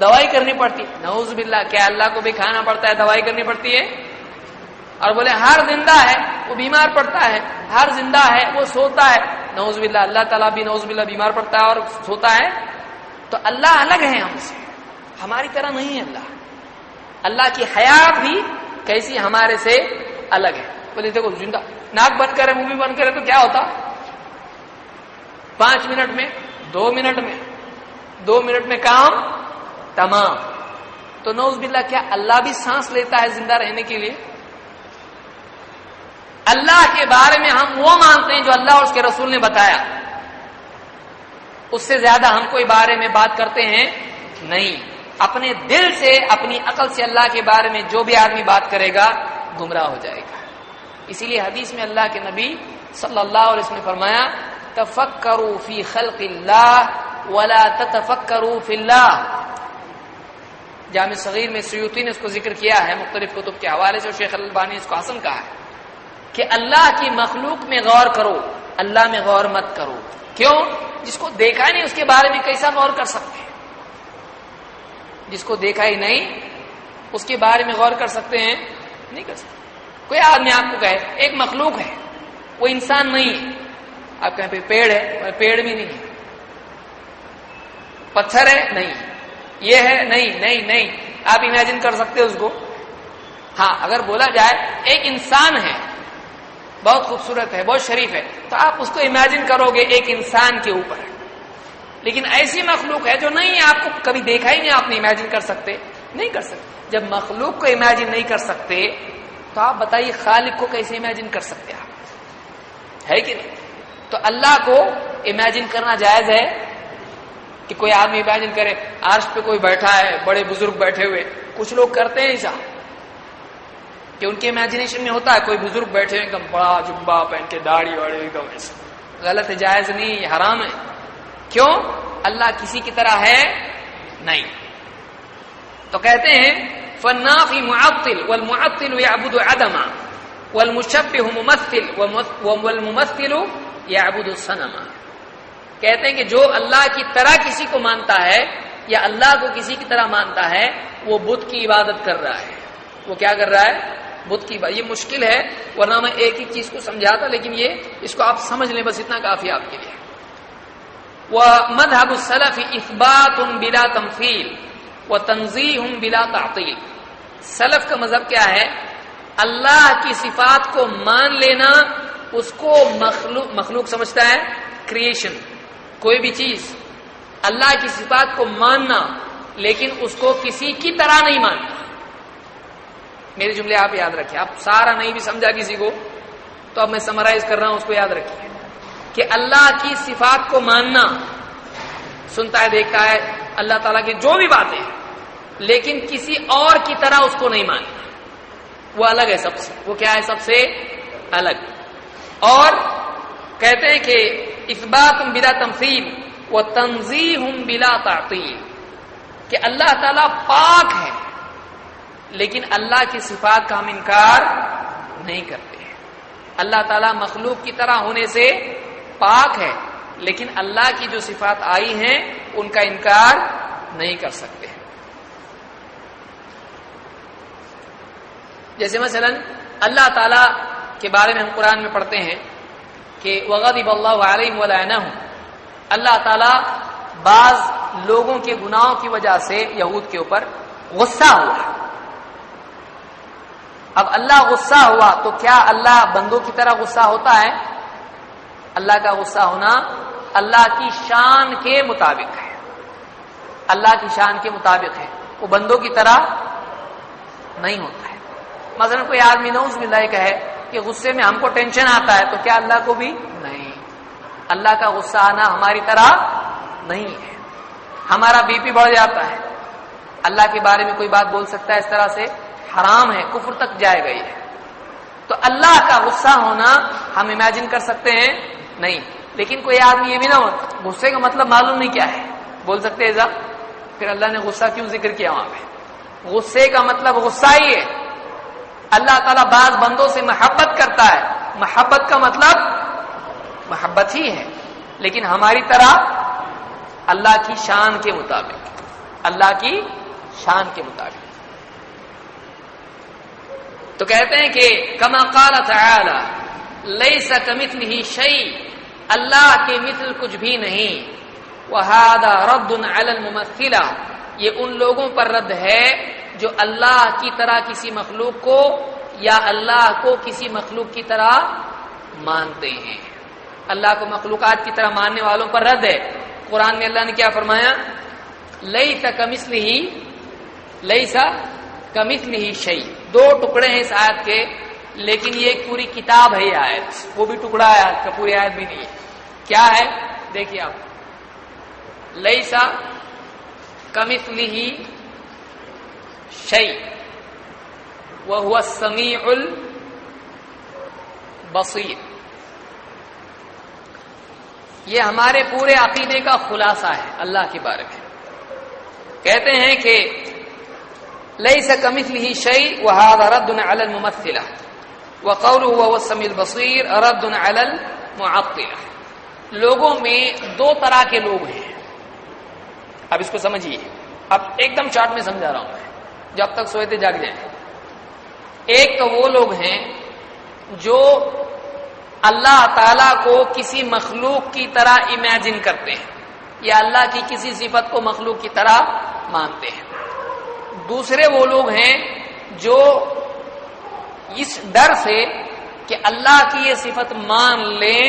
[SPEAKER 1] دوائی کرنی پڑتی. نعوذ باللہ، کیا اللہ کو بھی کھانا پڑتا ہے، دوائی کرنی پڑتی ہے؟ اور بولے ہر زندہ ہے وہ بیمار پڑتا ہے، ہر زندہ ہے وہ سوتا ہے. نعوذ باللہ، اللہ تعالیٰ بھی نعوذ باللہ بیمار پڑتا ہے اور سوتا ہے. تو اللہ الگ ہے ہم سے، ہماری طرح نہیں ہے. اللہ کی حیات بھی کیسی ہمارے سے الگ ہے. بولے دیکھو زندہ، ناک بند کرے منہ بھی بند کرے تو کیا ہوتا؟ 5 منٹ میں 2 منٹ میں کام تمام. تو نعوذ باللہ، کیا اللہ بھی سانس لیتا ہے زندہ رہنے کے لیے؟ اللہ کے بارے میں ہم وہ مانتے ہیں جو اللہ اور اس کے رسول نے بتایا، اس سے زیادہ ہم کوئی بارے میں بات کرتے ہیں نہیں. اپنے دل سے اپنی عقل سے اللہ کے بارے میں جو بھی آدمی بات کرے گا گمراہ ہو جائے گا. اسی لیے حدیث میں اللہ کے نبی صلی اللہ علیہ وسلم نے فرمایا تفکروا فی خلق اللہ ولا تتفکروا فی اللہ. جامع صغیر میں سیوطی نے اس کو ذکر کیا ہے مختلف کتب کے حوالے سے، اور شیخ البانی نے اس کو حسن کہا ہے کہ اللہ کی مخلوق میں غور کرو، اللہ میں غور مت کرو. کیوں؟ جس کو دیکھا نہیں اس کے بارے میں کیسا غور کر سکتے ہیں؟ جس کو دیکھا ہی نہیں اس کے بارے میں غور کر سکتے ہیں؟ نہیں کر سکتے. کوئی آدمی آپ کو کہے ایک مخلوق ہے، وہ انسان نہیں ہے، آپ کہیں پہ پیڑ ہے، پیڑ بھی نہیں ہے. پتھر ہے، نہیں. یہ ہے، نہیں. آپ امیجن کر سکتے اس کو؟ ہاں اگر بولا جائے ایک انسان ہے، بہت خوبصورت ہے، بہت شریف ہے، تو آپ اس کو امیجن کرو گے ایک انسان کے اوپر. لیکن ایسی مخلوق ہے جو نہیں، آپ کو کبھی دیکھا ہی نہیں، آپ نے امیجن کر سکتے؟ نہیں کر سکتے. جب مخلوق کو امیجن نہیں کر سکتے تو آپ بتائیے خالق کو کیسے امیجن کر سکتے آپ؟ ہے کہ نہیں؟ تو اللہ کو امیجن کرنا جائز ہے کہ کوئی آدمی امیجن کرے عرش پہ کوئی بیٹھا ہے، بڑے بزرگ بیٹھے ہوئے. کچھ لوگ کرتے ہیں ایسا کہ ان کے امیجنیشن میں ہوتا ہے کوئی بزرگ بیٹھے ہوئے، ایک دم بڑا جبہ پہن کے داڑھی واڑی ایک دم ایسا. غلط ہے، جائز نہیں، حرام ہے. کیوں؟ اللہ کسی کی طرح ہے نہیں. تو کہتے ہیں فالنافی معطل والمعطل يعبد عدما والمشبہ ممثل والممثل يعبد الصنم. کہتے ہیں کہ جو اللہ کی طرح کسی کو مانتا ہے یا اللہ کو کسی کی طرح مانتا ہے وہ بت کی عبادت کر رہا ہے. وہ کیا کر رہا ہے؟ بت کی عبادت. یہ مشکل ہے، ورنہ میں ایک ہی چیز کو سمجھاتا، لیکن یہ اس کو آپ سمجھ لیں، بس اتنا کافی آپ کے لیے. ومذهب السلف اثبات بلا تمثيل وتنزیہ بلا تعطیل. سلف کا مذہب کیا ہے؟ اللہ کی صفات کو مان لینا، اس کو مخلوق سمجھتا ہے، کریشن، کوئی بھی چیز. اللہ کی صفات کو ماننا، لیکن اس کو کسی کی طرح نہیں ماننا. میرے جملے آپ یاد رکھیں. آپ سارا نہیں بھی سمجھا کسی کو تو اب میں سمرائز کر رہا ہوں، اس کو یاد رکھیے کہ اللہ کی صفات کو ماننا، سنتا ہے دیکھتا ہے اللہ تعالیٰ کی جو بھی باتیں ہیں، لیکن کسی اور کی طرح اس کو نہیں ماننا. وہ الگ ہے سب سے. وہ کیا ہے؟ سب سے الگ. اور کہتے ہیں کہ اثبات بلا تمثیل و تنزیہ بلا تعطیل، کہ اللہ تعالیٰ پاک ہے لیکن اللہ کی صفات کا ہم انکار نہیں کرتے. اللہ تعالیٰ مخلوق کی طرح ہونے سے پاک ہے لیکن اللہ کی جو صفات آئی ہیں ان کا انکار نہیں کر سکتے. جیسے مثلا اللہ تعالیٰ کے بارے میں ہم قرآن میں پڑھتے ہیں کہ وغضب اللہ علیہم ولعنہم، اللہ تعالیٰ بعض لوگوں کے گناہوں کی وجہ سے یہود کے اوپر غصہ ہوا. اب اللہ غصہ ہوا تو کیا اللہ بندوں کی طرح غصہ ہوتا ہے؟ اللہ کا غصہ ہونا اللہ کی شان کے مطابق ہے. اللہ کی شان کے مطابق ہے، وہ بندوں کی طرح نہیں ہوتا ہے. مثلا کوئی آدمی نعوذ باللہ کہے کہ غصے میں ہم کو ٹینشن آتا ہے، تو کیا اللہ کو بھی نہیں؟ اللہ کا غصہ آنا ہماری طرح نہیں ہے. ہمارا بی پی بڑھ جاتا ہے، اللہ کے بارے میں کوئی بات بول سکتا ہے اس طرح سے؟ حرام ہے، کفر تک جائے گئی ہے. تو اللہ کا غصہ ہونا ہم امیجن کر سکتے ہیں؟ نہیں. لیکن کوئی آدمی یہ بھی نہ ہو غصے کا مطلب معلوم نہیں کیا ہے، بول سکتے ہیں ایسا؟ پھر اللہ نے غصہ کیوں ذکر کیا وہاں پہ؟ غصے کا مطلب غصہ ہی ہے. اللہ تعالیٰ بعض بندوں سے محبت کرتا ہے، محبت کا مطلب محبت ہی ہے، لیکن ہماری طرح اللہ کی شان کے مطابق، اللہ کی شان کے مطابق. تو کہتے ہیں کہ کما قال تعالی لیس کمثلہ شیء، اللہ کے مثل کچھ بھی نہیں. وہذا رد علی الممثلہ، یہ ان لوگوں پر رد ہے جو اللہ کی طرح کسی مخلوق کو یا اللہ کو کسی مخلوق کی طرح مانتے ہیں. اللہ کو مخلوقات کی طرح ماننے والوں پر رد ہے. قرآن میں اللہ نے کیا فرمایا؟ لیس کمثلہ شیء. دو ٹکڑے ہیں اس آیت کے، لیکن یہ ایک پوری کتاب ہے. یہ آیت وہ بھی ٹکڑا ہے آیت کا، پوری آیت بھی نہیں ہے. کیا ہے؟ دیکھیے آپ، لیس کمثلہ شیء وہو السمیع البصیر. یہ ہمارے پورے عقیدے کا خلاصہ ہے اللہ کے بارے میں. کہتے ہیں کہ لیس کمثلہ شیء وہذا رد علی الممثلہ وقولہ وہو السمیع البصیر رد علی المعطلہ. لوگوں میں دو طرح کے لوگ ہیں. اب اس کو سمجھیے، اب ایک دم شارٹ میں سمجھا رہا ہوں میں، جب تک سوئے تھے جاگ جائیں. ایک تو وہ لوگ ہیں جو اللہ تعالیٰ کو کسی مخلوق کی طرح امیجن کرتے ہیں یا اللہ کی کسی صفت کو مخلوق کی طرح مانتے ہیں. دوسرے وہ لوگ ہیں جو اس ڈر سے کہ اللہ کی یہ صفت مان لیں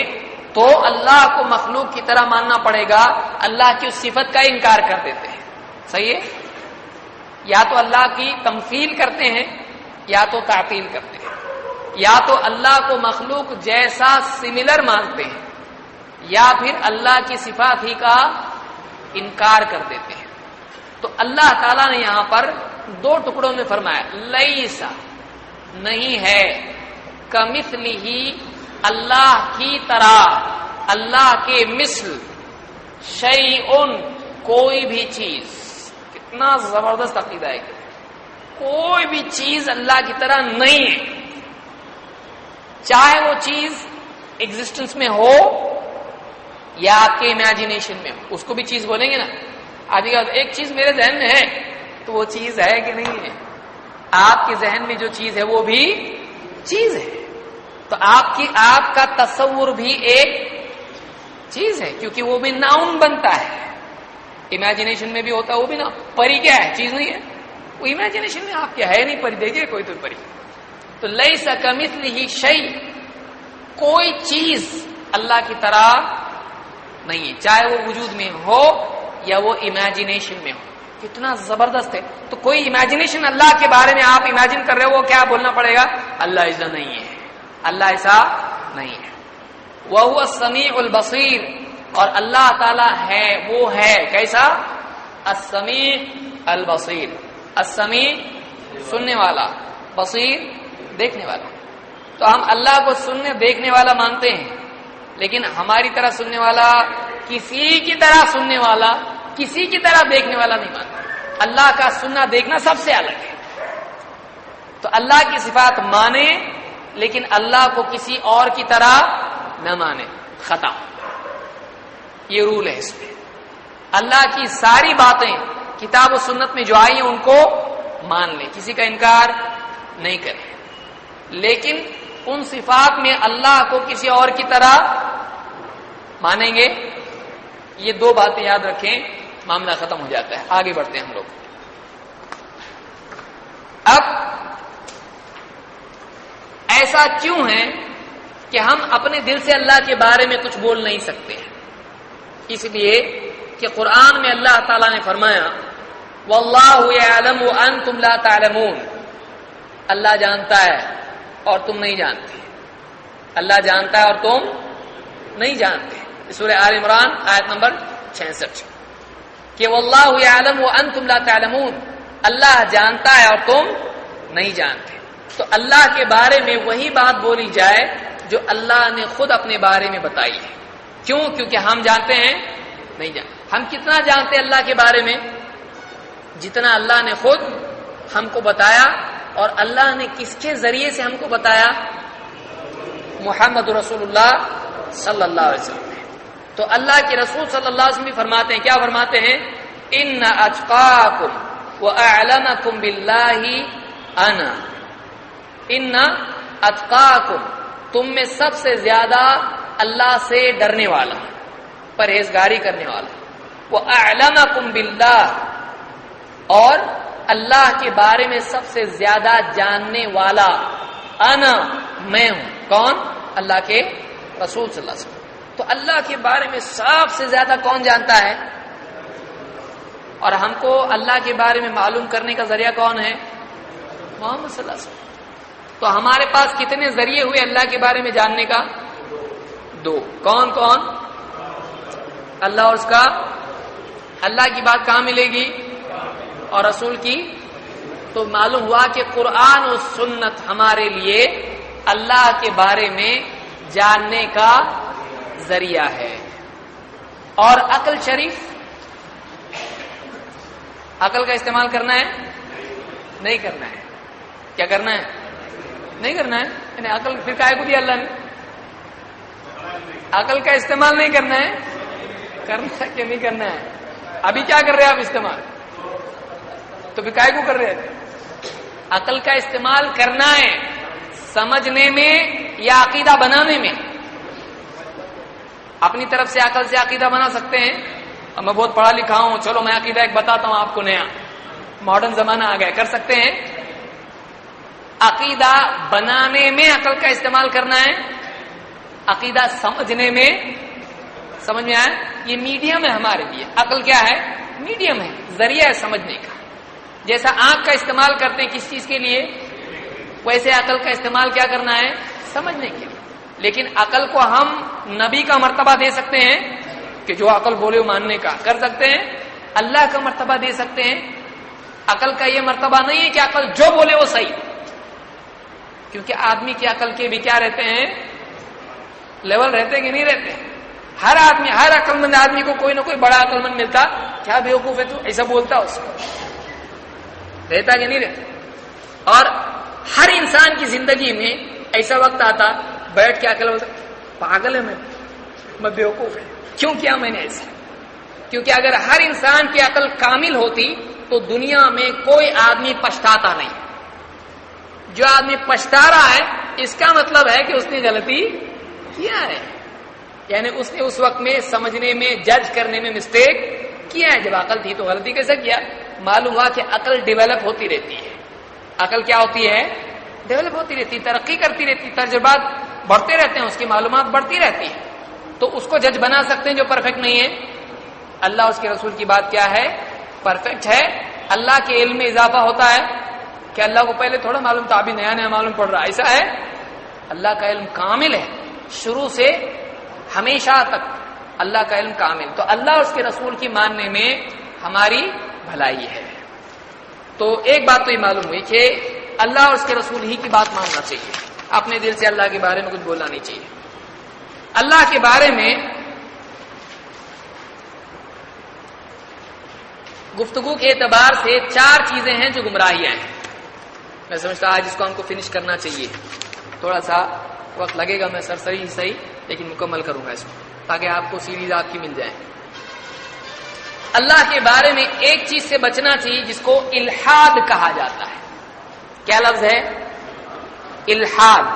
[SPEAKER 1] تو اللہ کو مخلوق کی طرح ماننا پڑے گا، اللہ کی اس صفت کا انکار کر دیتے ہیں. صحیح ہے؟ یا تو اللہ کی تمثیل کرتے ہیں یا تو تعطیل کرتے ہیں، یا تو اللہ کو مخلوق جیسا سملر مانتے ہیں یا پھر اللہ کی صفات ہی کا انکار کر دیتے ہیں. تو اللہ تعالیٰ نے یہاں پر دو ٹکڑوں میں فرمایا لیسا، نہیں ہے، کمثلہ، اللہ کی طرح، اللہ کے مثل، شیء، کوئی بھی چیز. کتنا زبردست عقیدہ ہے کہ کوئی بھی چیز اللہ کی طرح نہیں ہے، چاہے وہ چیز ایگزسٹنس میں ہو یا آپ کے امیجنیشن میں ہو. اس کو بھی چیز بولیں گے نا. آدھی ایک چیز میرے ذہن میں ہے تو وہ چیز ہے کہ نہیں ہے؟ آپ کے ذہن میں جو چیز ہے وہ بھی چیز ہے. تو آپ کا تصور بھی ایک چیز ہے، کیونکہ وہ بھی ناؤن بنتا ہے. امیجنیشن میں بھی ہوتا ہے وہ بھی نا. پری کیا ہے؟ چیز نہیں ہے. وہ امیجنیشن میں آپ کیا ہے نہیں پری، دیکھیے کوئی تو پری. تو لیس کمثلہ شیء، کوئی چیز اللہ کی طرح نہیں ہے، چاہے وہ وجود میں ہو یا وہ امیجنیشن میں ہو. کتنا زبردست ہے. تو کوئی امیجنیشن اللہ کے بارے میں آپ امیجن کر رہے ہو، وہ کیا بولنا پڑے گا؟ اللہ ایسا نہیں ہے، اللہ ایسا نہیں ہے. وَهُوَ السَّمِيعُ الْبَصِيرُ، اور اللہ تعالی ہے، وہ ہے کیسا؟ السمیع البصیر. السمیع سننے والا، بصیر دیکھنے والا. تو ہم اللہ کو سننے دیکھنے والا مانتے ہیں، لیکن ہماری طرح سننے والا، کسی کی طرح سننے والا، کسی کی طرح دیکھنے والا نہیں مانتا. اللہ کا سننا دیکھنا سب سے الگ ہے. تو اللہ کی صفات مانے لیکن اللہ کو کسی اور کی طرح نہ مانے، خطا. یہ رول ہے اس میں. اللہ کی ساری باتیں کتاب و سنت میں جو آئی ہیں ان کو مان لیں، کسی کا انکار نہیں کریں، لیکن ان صفات میں اللہ کو کسی اور کی طرح مانیں گے. یہ دو باتیں یاد رکھیں، معاملہ ختم ہو جاتا ہے. آگے بڑھتے ہیں ہم لوگ. اب ایسا کیوں ہے کہ ہم اپنے دل سے اللہ کے بارے میں کچھ بول نہیں سکتے ہیں؟ اس لیے کہ قرآن میں اللہ تعالیٰ نے فرمایا واللہ یعلم وانتم لا تعلمون. اللہ جانتا ہے اور تم نہیں جانتے. اللہ جانتا ہے اور تم نہیں جانتے. سورہ آل عمران آیت نمبر 66 کہ واللہ یعلم وانتم لا تعلمون، اللہ جانتا ہے اور تم نہیں جانتے. تو اللہ کے بارے میں وہی بات بولی جائے جو اللہ نے خود اپنے بارے میں بتائی ہے. کیوں؟ کیونکہ ہم جانتے ہیں نہیں جانتے. ہم کتنا جانتے ہیں اللہ کے بارے میں؟ جتنا اللہ نے خود ہم کو بتایا. اور اللہ نے کس کے ذریعے سے ہم کو بتایا؟ محمد رسول اللہ صلی اللہ علیہ وسلم. تو اللہ کے رسول صلی اللہ علیہ وسلم بھی فرماتے ہیں، کیا فرماتے ہیں؟ ان اتقاکم واعلمکم باللہ انا. ان اتقاکم، تم میں سب سے زیادہ اللہ سے ڈرنے والا، پرہیزگاری کرنے والا. واعلمکم باللہ، اور اللہ کے بارے میں سب سے زیادہ جاننے والا انا، میں ہوں. کون؟ اللہ کے رسول صلی اللہ علیہ وسلم. تو اللہ کے بارے میں سب سے زیادہ کون جانتا ہے؟ اور ہم کو اللہ کے بارے میں معلوم کرنے کا ذریعہ کون ہے؟ محمد صلی اللہ علیہ وسلم. تو ہمارے پاس کتنے ذریعے ہوئے اللہ کے بارے میں جاننے کا؟ دو. کون کون؟ اللہ اور اس کا. اللہ کی بات کہاں ملے گی؟ اور رسول کی. تو معلوم ہوا کہ قرآن و سنت ہمارے لیے اللہ کے بارے میں جاننے کا ذریعہ ہے. اور عقل شریف، عقل کا استعمال کرنا ہے نہیں کرنا ہے؟ کیا کرنا ہے؟ نہیں کرنا ہے. یعنی عقل پھر کائے کو دیا اللہ نے؟ عقل کا استعمال نہیں کرنا ہے. کرنا ہے کہ نہیں کرنا ہے؟ ابھی کیا کر رہے ہیں آپ استعمال؟ تو پھر کائے کو کر رہے ہیں؟ عقل کا استعمال کرنا ہے سمجھنے میں یا عقیدہ بنانے میں. اپنی طرف سے عقل سے عقیدہ بنا سکتے ہیں. اب میں بہت پڑھا لکھا ہوں، چلو میں عقیدہ ایک بتاتا ہوں آپ کو، نیا ماڈرن زمانہ آ گیا، کر سکتے ہیں. عقیدہ بنانے میں عقل کا استعمال کرنا ہے. عقیدہ سمجھنے میں، سمجھ میں آیا؟ یہ میڈیم ہے ہمارے لیے. عقل کیا ہے؟ میڈیم ہے، ذریعہ ہے سمجھنے کا. جیسا آنکھ کا استعمال کرتے ہیں کس چیز کے لیے، ویسے عقل کا استعمال کیا کرنا ہے؟ سمجھنے کے لیے. لیکن عقل کو ہم نبی کا مرتبہ دے سکتے ہیں کہ جو عقل بولے وہ ماننے کا کر سکتے ہیں. اللہ کا مرتبہ دے سکتے ہیں. عقل کا یہ مرتبہ نہیں ہے کہ عقل جو بولے وہ صحیح، کیونکہ آدمی کی عقل کے بھی کیا رہتے ہیں؟ لیول رہتے کہ نہیں رہتے؟ ہر آدمی، ہر عقل مند آدمی کو کوئی نہ کوئی بڑا عقل مند ملتا. کیا بیوقوف ہے تو ایسا بولتا اس کو، رہتا کہ نہیں رہتا؟ اور ہر انسان کی زندگی میں ایسا وقت آتا بیٹھ کے عقل بولتا پاگل ہے میں بیوقوف ہے، کیوں کیا میں نے ایسا؟ کیونکہ اگر ہر انسان کی عقل کامل ہوتی تو دنیا میں کوئی آدمی پچھتاتا نہیں. جو آدمی پچھتا رہا ہے اس کا مطلب ہے کہ اس نے غلطی کیا ہے. یعنی اس نے اس وقت میں سمجھنے میں، جج کرنے میں مسٹیک کیا ہے. جب عقل تھی تو غلطی کیسے کیا؟ معلوم ہوا کہ عقل ڈیولپ ہوتی رہتی ہے. عقل کیا ہوتی ہے؟ ڈیولپ ہوتی رہتی، ترقی کرتی رہتی، تجربات بڑھتے رہتے ہیں، اس کی معلومات بڑھتی رہتی ہے. تو اس کو جج بنا سکتے ہیں جو پرفیکٹ نہیں ہے. اللہ اس کے رسول کی بات کیا ہے؟ پرفیکٹ ہے، اللہ کے علم میں اضافہ ہوتا ہے کہ اللہ کو پہلے تھوڑا معلوم تھا، ابھی نیا نیا معلوم پڑ رہا ہے، ایسا ہے؟ اللہ کا علم کامل ہے، شروع سے ہمیشہ تک اللہ کا علم کامل. تو اللہ اور اس کے رسول کی ماننے میں ہماری بھلائی ہے. تو ایک بات تو یہ معلوم ہوئی کہ اللہ اور اس کے رسول ہی کی بات ماننا چاہیے، اپنے دل سے اللہ کے بارے میں کچھ بولنا نہیں چاہیے. اللہ کے بارے میں گفتگو کے اعتبار سے 4 چیزیں ہیں جو گمراہیاں ہیں. میں سمجھتا آج اس کو ہم کو فنش کرنا چاہیے، تھوڑا سا وقت لگے گا، میں سرسری ہی صحیح لیکن مکمل کروں گا اس کو تاکہ آپ کو سیریز آپ کی مل جائے. اللہ کے بارے میں ایک چیز سے بچنا چاہیے جس کو الحاد کہا جاتا ہے. کیا لفظ ہے؟ الحاد.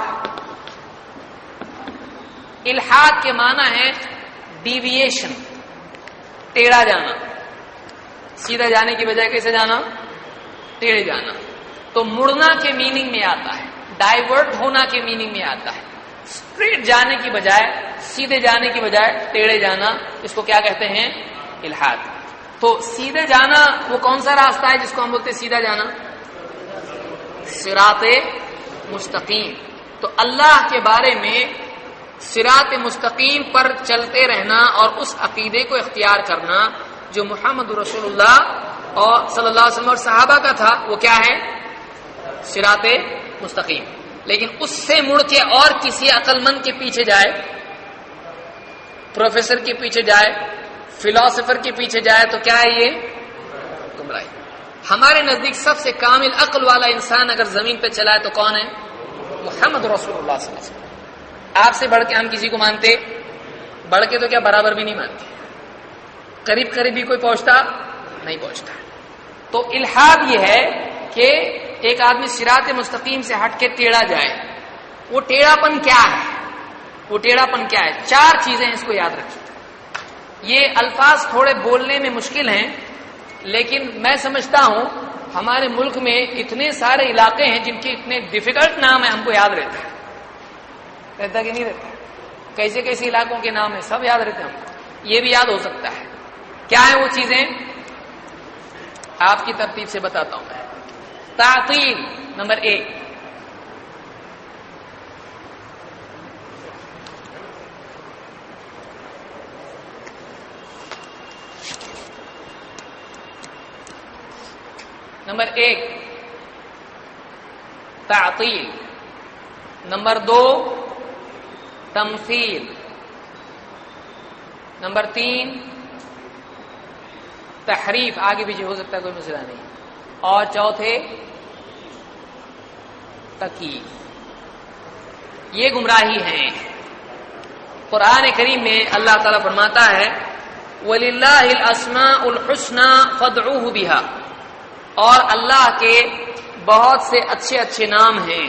[SPEAKER 1] الحاد کے معنی ہے ڈیویشن، ٹیڑھا جانا، سیدھا جانے کی بجائے کیسے جانا؟ ٹیڑھے جانا. تو مڑنا کے میننگ میں آتا ہے، ڈائیورٹ ہونا کے میننگ میں آتا ہے. اسٹریٹ جانے کی بجائے، سیدھے جانے کی بجائے ٹیڑھے جانا، اس کو کیا کہتے ہیں؟ الحاد. تو سیدھے جانا وہ کون سا راستہ ہے جس کو ہم بولتے ہیں سیدھا جانا؟ صراط مستقیم. تو اللہ کے بارے میں صراط مستقیم پر چلتے رہنا اور اس عقیدے کو اختیار کرنا جو محمد رسول اللہ اور صلی اللہ علیہ وسلم اور صحابہ کا تھا، وہ کیا ہے؟ صراط مستقیم. لیکن اس سے مڑ کے اور کسی عقل مند کے پیچھے جائے، پروفیسر کے پیچھے جائے، فلاسفر کے پیچھے جائے تو کیا ہے؟ یہ گمراہی. ہمارے نزدیک سب سے کامل عقل والا انسان اگر زمین پہ چلا ہے تو کون ہے؟ محمد رسول اللہ صلی اللہ علیہ وسلم. آپ سے بڑھ کے ہم کسی کو مانتے؟ بڑھ کے تو کیا برابر بھی نہیں مانتے، قریب قریب بھی کوئی پہنچتا نہیں پہنچتا. تو الحاد یہ ہے کہ ایک آدمی صراط مستقیم سے ہٹ کے ٹیڑھا جائے. وہ ٹیڑھا پن کیا ہے؟ وہ ٹیڑھا پن کیا ہے؟ 4 چیزیں اس کو یاد رکھیے. یہ الفاظ تھوڑے بولنے میں مشکل ہیں لیکن میں سمجھتا ہوں ہمارے ملک میں اتنے سارے علاقے ہیں جن کے اتنے ڈیفیکلٹ نام ہیں، ہم کو یاد رہتا ہے کہ نہیں رہتا؟ کیسے کیسے علاقوں کے نام ہیں، سب یاد رہتے ہیں ہم کو. یہ بھی یاد ہو سکتا ہے. کیا ہے وہ چیزیں؟ آپ کی ترتیب سے بتاتا ہوں. تعطیل نمبر 1. نمبر 1 تعطیل. نمبر 2 تمثیل. نمبر 3 تحریف، آگے پیچھے ہو سکتا ہے کوئی مسئلہ نہیں. اور چوتھے تکییف. یہ گمراہی ہیں. قرآن کریم میں اللہ تعالیٰ فرماتا ہے وَلِلَّهِ الْأَسْمَاءُ الْحُسْنَى فَادْعُوهُ بِهَا، اور اللہ کے بہت سے اچھے اچھے نام ہیں.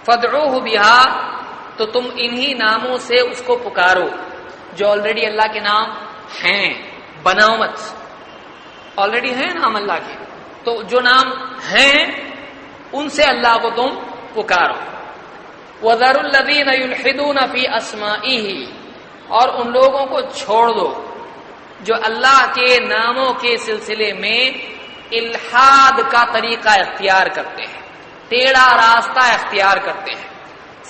[SPEAKER 1] فَادْعُوهُ بِهَا، تو تم انہی ناموں سے اس کو پکارو جو آلریڈی اللہ کے نام ہیں. بناؤ مت، آلریڈی ہیں نام اللہ کے، تو جو نام ہیں ان سے اللہ کو تم پکارو. وَذَرُوا الَّذِينَ يُلْحِدُونَ فِي أَسْمَائِهِ، اور ان لوگوں کو چھوڑ دو جو اللہ کے ناموں کے سلسلے میں الحاد کا طریقہ اختیار کرتے ہیں، ٹیڑھا راستہ اختیار کرتے ہیں.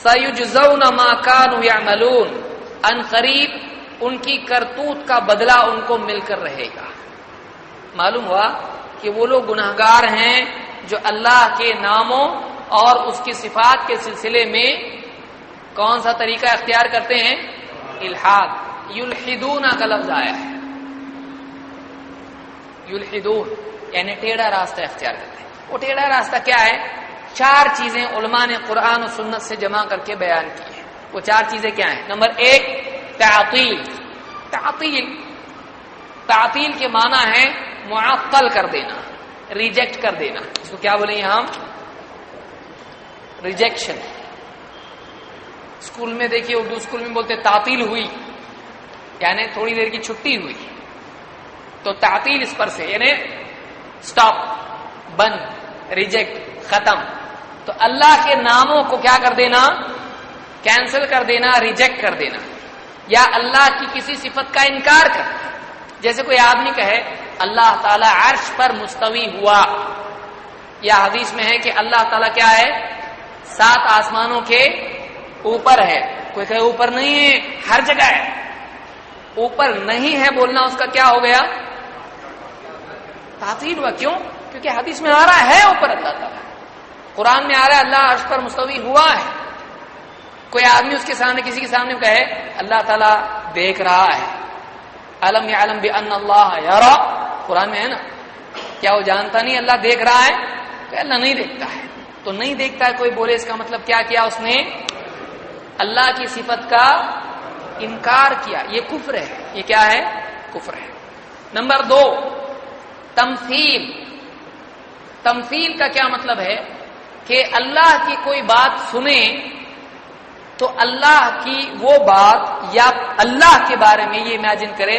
[SPEAKER 1] سَيُجْزَوْنَ مَا كَانُوا يَعْمَلُونَ، ان قریب ان کی کرتوت کا بدلہ ان کو مل کر رہے گا. معلوم ہوا کہ وہ لوگ گناہگار ہیں جو اللہ کے ناموں اور اس کی صفات کے سلسلے میں کون سا طریقہ اختیار کرتے ہیں؟ الحاد. یلحدون کا لفظ آیا ہے، یلحدون یعنی ٹیڑھا راستہ اختیار کرتے ہیں. وہ ٹیڑھا راستہ کیا ہے؟ 4 چیزیں علماء نے قرآن و سنت سے جمع کر کے بیان کی ہیں. وہ 4 چیزیں کیا ہیں؟ نمبر 1 تعطیل. تعطیل، تعطیل کے معنی ہے معطل کر دینا، ریجیکٹ کر دینا. اس کو کیا بولیں گے ہم؟ ریجیکشن. اسکول میں دیکھیے، اردو اسکول میں بولتے تعطیل ہوئی، یعنی تھوڑی دیر کی چھٹی ہوئی. تو تعطیل اس پر سے یعنی سٹاپ، بند، ریجیکٹ، ختم. تو اللہ کے ناموں کو کیا کر دینا؟ کینسل کر دینا، ریجیکٹ کر دینا. یا اللہ کی کسی صفت کا انکار کرنا. جیسے کوئی آدمی کہے اللہ تعالیٰ عرش پر مستوی ہوا. یا حدیث میں ہے کہ اللہ تعالیٰ کیا ہے؟ 7 آسمانوں کے اوپر ہے. کوئی کہے اوپر نہیں ہے، ہر جگہ ہے. اوپر نہیں ہے بولنا اس کا کیا ہو گیا؟ تعطیل ہوا. کیوں؟ کیونکہ حدیث میں آ رہا ہے اوپر اللہ تعالیٰ، قرآن میں آ رہا ہے اللہ عرش پر مستوی ہوا ہے. کوئی آدمی اس کے سامنے کسی کے سامنے کہے اللہ تعالیٰ دیکھ رہا ہے، علم یعلم بان اللہ یرا، قرآن میں ہے نا، کیا وہ جانتا نہیں اللہ دیکھ رہا ہے؟ کہ اللہ نہیں دیکھتا ہے. تو نہیں دیکھتا ہے کوئی بولے اس کا مطلب کیا کیا اس نے؟ اللہ کی صفت کا انکار کیا. یہ کفر ہے. یہ کیا ہے؟ کفر ہے. نمبر 2 تمثیل. تمثیل کا کیا مطلب ہے؟ کہ اللہ کی کوئی بات سنے تو اللہ کی وہ بات یا اللہ کے بارے میں یہ امیجن کرے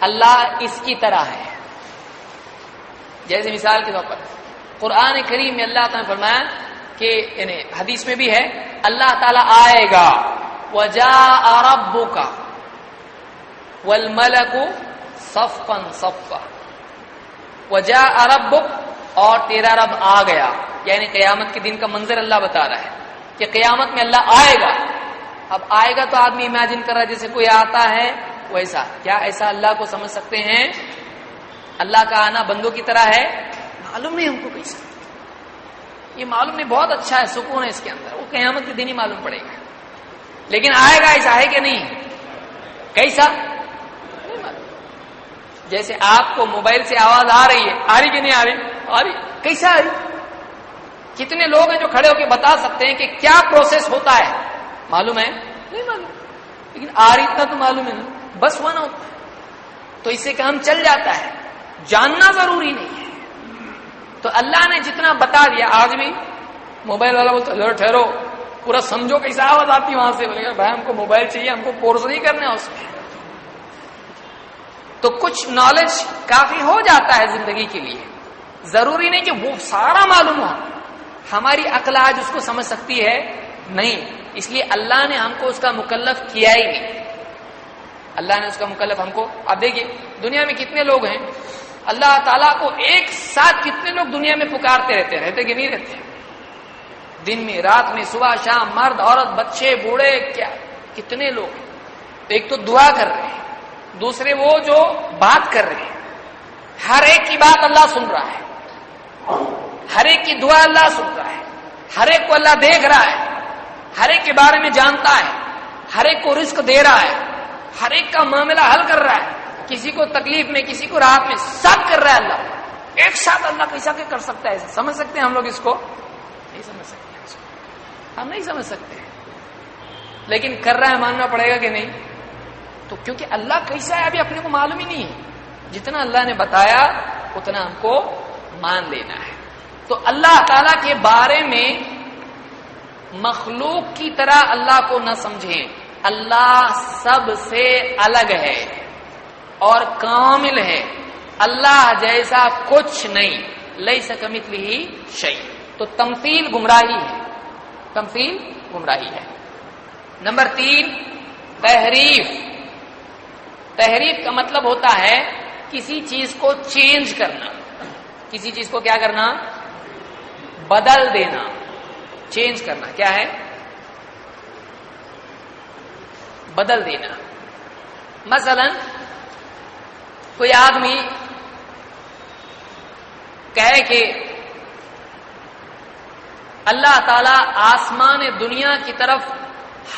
[SPEAKER 1] اللہ اس کی طرح ہے. جیسے مثال کے طور پر قرآن کریم میں اللہ تعالیٰ نے فرمایا کہ یعنی حدیث میں بھی ہے اللہ تعالیٰ آئے گا وَجَاءَ رَبُّكَ وَالْمَلَكُ صَفًّا صَفًّا. وَجَاءَ رَبُّكَ اور تیرا رب آ گیا، یعنی قیامت کے دن کا منظر اللہ بتا رہا ہے کہ قیامت میں اللہ آئے گا. اب آئے گا تو آدمی امیجن کر رہا ہے جیسے کوئی آتا ہے ویسا. کیا ایسا اللہ کو سمجھ سکتے ہیں؟ اللہ کا آنا بندوں کی طرح ہے؟ معلوم نہیں ہم کو کیسا. یہ معلوم نہیں، بہت اچھا ہے، سکون ہے اس کے اندر. وہ قیامت کے دن ہی معلوم پڑے گا. لیکن آئے گا ایسا ہے کہ نہیں؟ کیسا نہیں معلوم. جیسے آپ کو موبائل سے آواز آ رہی ہے، آ رہی کہ نہیں آ رہی؟ آ رہی. کیسا آ رہی؟ کتنے لوگ ہیں جو کھڑے ہو کے بتا سکتے ہیں کہ کیا پروسیس ہوتا ہے؟ معلوم ہے؟ نہیں معلوم. لیکن آ رہی اتنا تو معلوم ہے نا، بس وہ نہ ہوتا ہے تو اس سے کام چل جاتا ہے. جاننا ضروری نہیں ہے. تو اللہ نے جتنا بتا دیا. آج بھی موبائل والا بولتا ہے ٹھہرو پورا سمجھو کیسا آواز آتی وہاں سے. بولے گا بھائی ہم کو موبائل چاہیے، ہم کو کورس نہیں کرنا ہے اس میں. تو کچھ نالج کافی ہو جاتا ہے زندگی کے لیے. ضروری نہیں کہ وہ سارا معلوم ہو. ہماری عقل آج اس کو سمجھ سکتی ہے نہیں، اس لیے اللہ نے ہم کو اس کا مکلف کیا ہی نہیں. اللہ نے اس کا مکلف ہم کو. اب دیکھیے دنیا میں کتنے لوگ ہیں، اللہ تعالیٰ کو ایک ساتھ کتنے لوگ دنیا میں پکارتے رہتے کہ نہیں رہتے؟ دن میں، رات میں، صبح شام، مرد عورت، بچے بوڑھے، کیا کتنے لوگ ہیں. ایک تو دعا کر رہے ہیں، دوسرے وہ جو بات کر رہے ہیں. ہر ایک کی بات اللہ سن رہا ہے، ہر ایک کی دعا اللہ سن رہا ہے، ہر ایک کو اللہ دیکھ رہا ہے، ہر ایک کے بارے میں جانتا ہے، ہر ایک کو رزق دے رہا ہے، ہر ایک کا معاملہ حل کر رہا ہے. کسی کو تکلیف میں، کسی کو راحت میں، سب کر رہا ہے اللہ. ایک ساتھ اللہ کیسا کہ کر سکتا ہے؟ سمجھ سکتے ہیں ہم لوگ اس کو؟ نہیں سمجھ سکتے. ہم نہیں سمجھ سکتے، لیکن کر رہا ہے، ماننا پڑے گا کہ نہیں؟ تو کیونکہ اللہ کیسا ہے ابھی اپنے کو معلوم ہی نہیں ہے. جتنا اللہ نے بتایا اتنا ہم کو مان لینا ہے. تو اللہ تعالی کے بارے میں مخلوق کی طرح اللہ کو نہ سمجھیں. اللہ سب سے الگ ہے اور کامل ہے. اللہ جیسا کچھ نہیں. لیس کمثلہ شیء. تو تمثیل گمراہی ہے. تمثیل گمراہی ہے. نمبر 3 تحریف. تحریف کا مطلب ہوتا ہے کسی چیز کو چینج کرنا. کسی چیز کو کیا کرنا؟ بدل دینا، چینج کرنا. کیا ہے؟ بدل دینا. مثلا کوئی آدمی کہے کہ اللہ تعالی آسمان دنیا کی طرف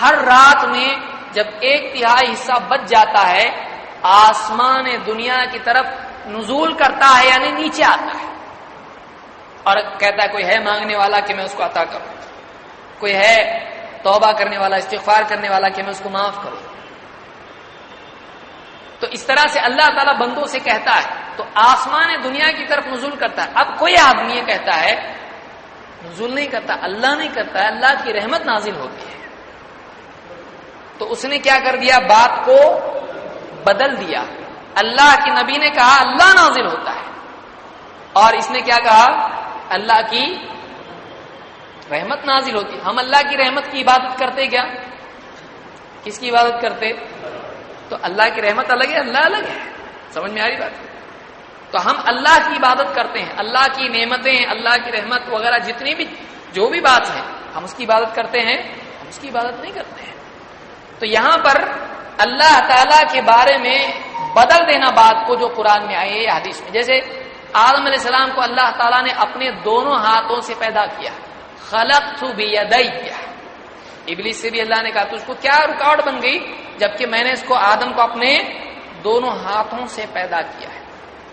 [SPEAKER 1] ہر رات میں جب 1/3 حصہ بچ جاتا ہے آسمان دنیا کی طرف نزول کرتا ہے، یعنی نیچے آتا ہے، اور کہتا ہے کوئی ہے مانگنے والا کہ میں اس کو عطا کروں، کوئی ہے توبہ کرنے والا، استغفار کرنے والا کہ میں اس کو معاف کروں. تو اس طرح سے اللہ تعالیٰ بندوں سے کہتا ہے تو آسمان دنیا کی طرف نزول کرتا ہے. اب کوئی آدمی یہ کہتا ہے نزول نہیں کرتا، اللہ نہیں کرتا ہے، اللہ کی رحمت نازل ہوتی ہے. تو اس نے کیا کر دیا؟ بات کو بدل دیا. اللہ کے نبی نے کہا اللہ نازل ہوتا ہے، اور اس نے کیا کہا؟ اللہ کی رحمت نازل ہوتی. ہم اللہ کی رحمت کی عبادت کرتے کیا؟ کس کی عبادت کرتے؟ تو اللہ کی رحمت الگ ہے، اللہ الگ ہے. سمجھ میں آ رہی بات؟ تو تو ہم اللہ کی عبادت کرتے ہیں، اللہ کی نعمتیں، اللہ کی رحمت وغیرہ جتنی بھی جو بھی بات ہے ہم اس کی عبادت کرتے ہیں، ہم اس کی عبادت نہیں کرتے ہیں۔ تو یہاں پر اللہ تعالی کے بارے میں بدل دینا بات کو جو قرآن میں آئی ہے حدیث میں، جیسے آدم علیہ السلام کو اللہ تعالیٰ نے اپنے دونوں ہاتھوں سے پیدا کیا، خلقت بیدی، ابلیس سے بھی اللہ نے کہا تو اس کو کیا رکاوٹ بن گئی، جبکہ میں نے اس کو آدم کو اپنے دونوں ہاتھوں سے پیدا کیا ہے۔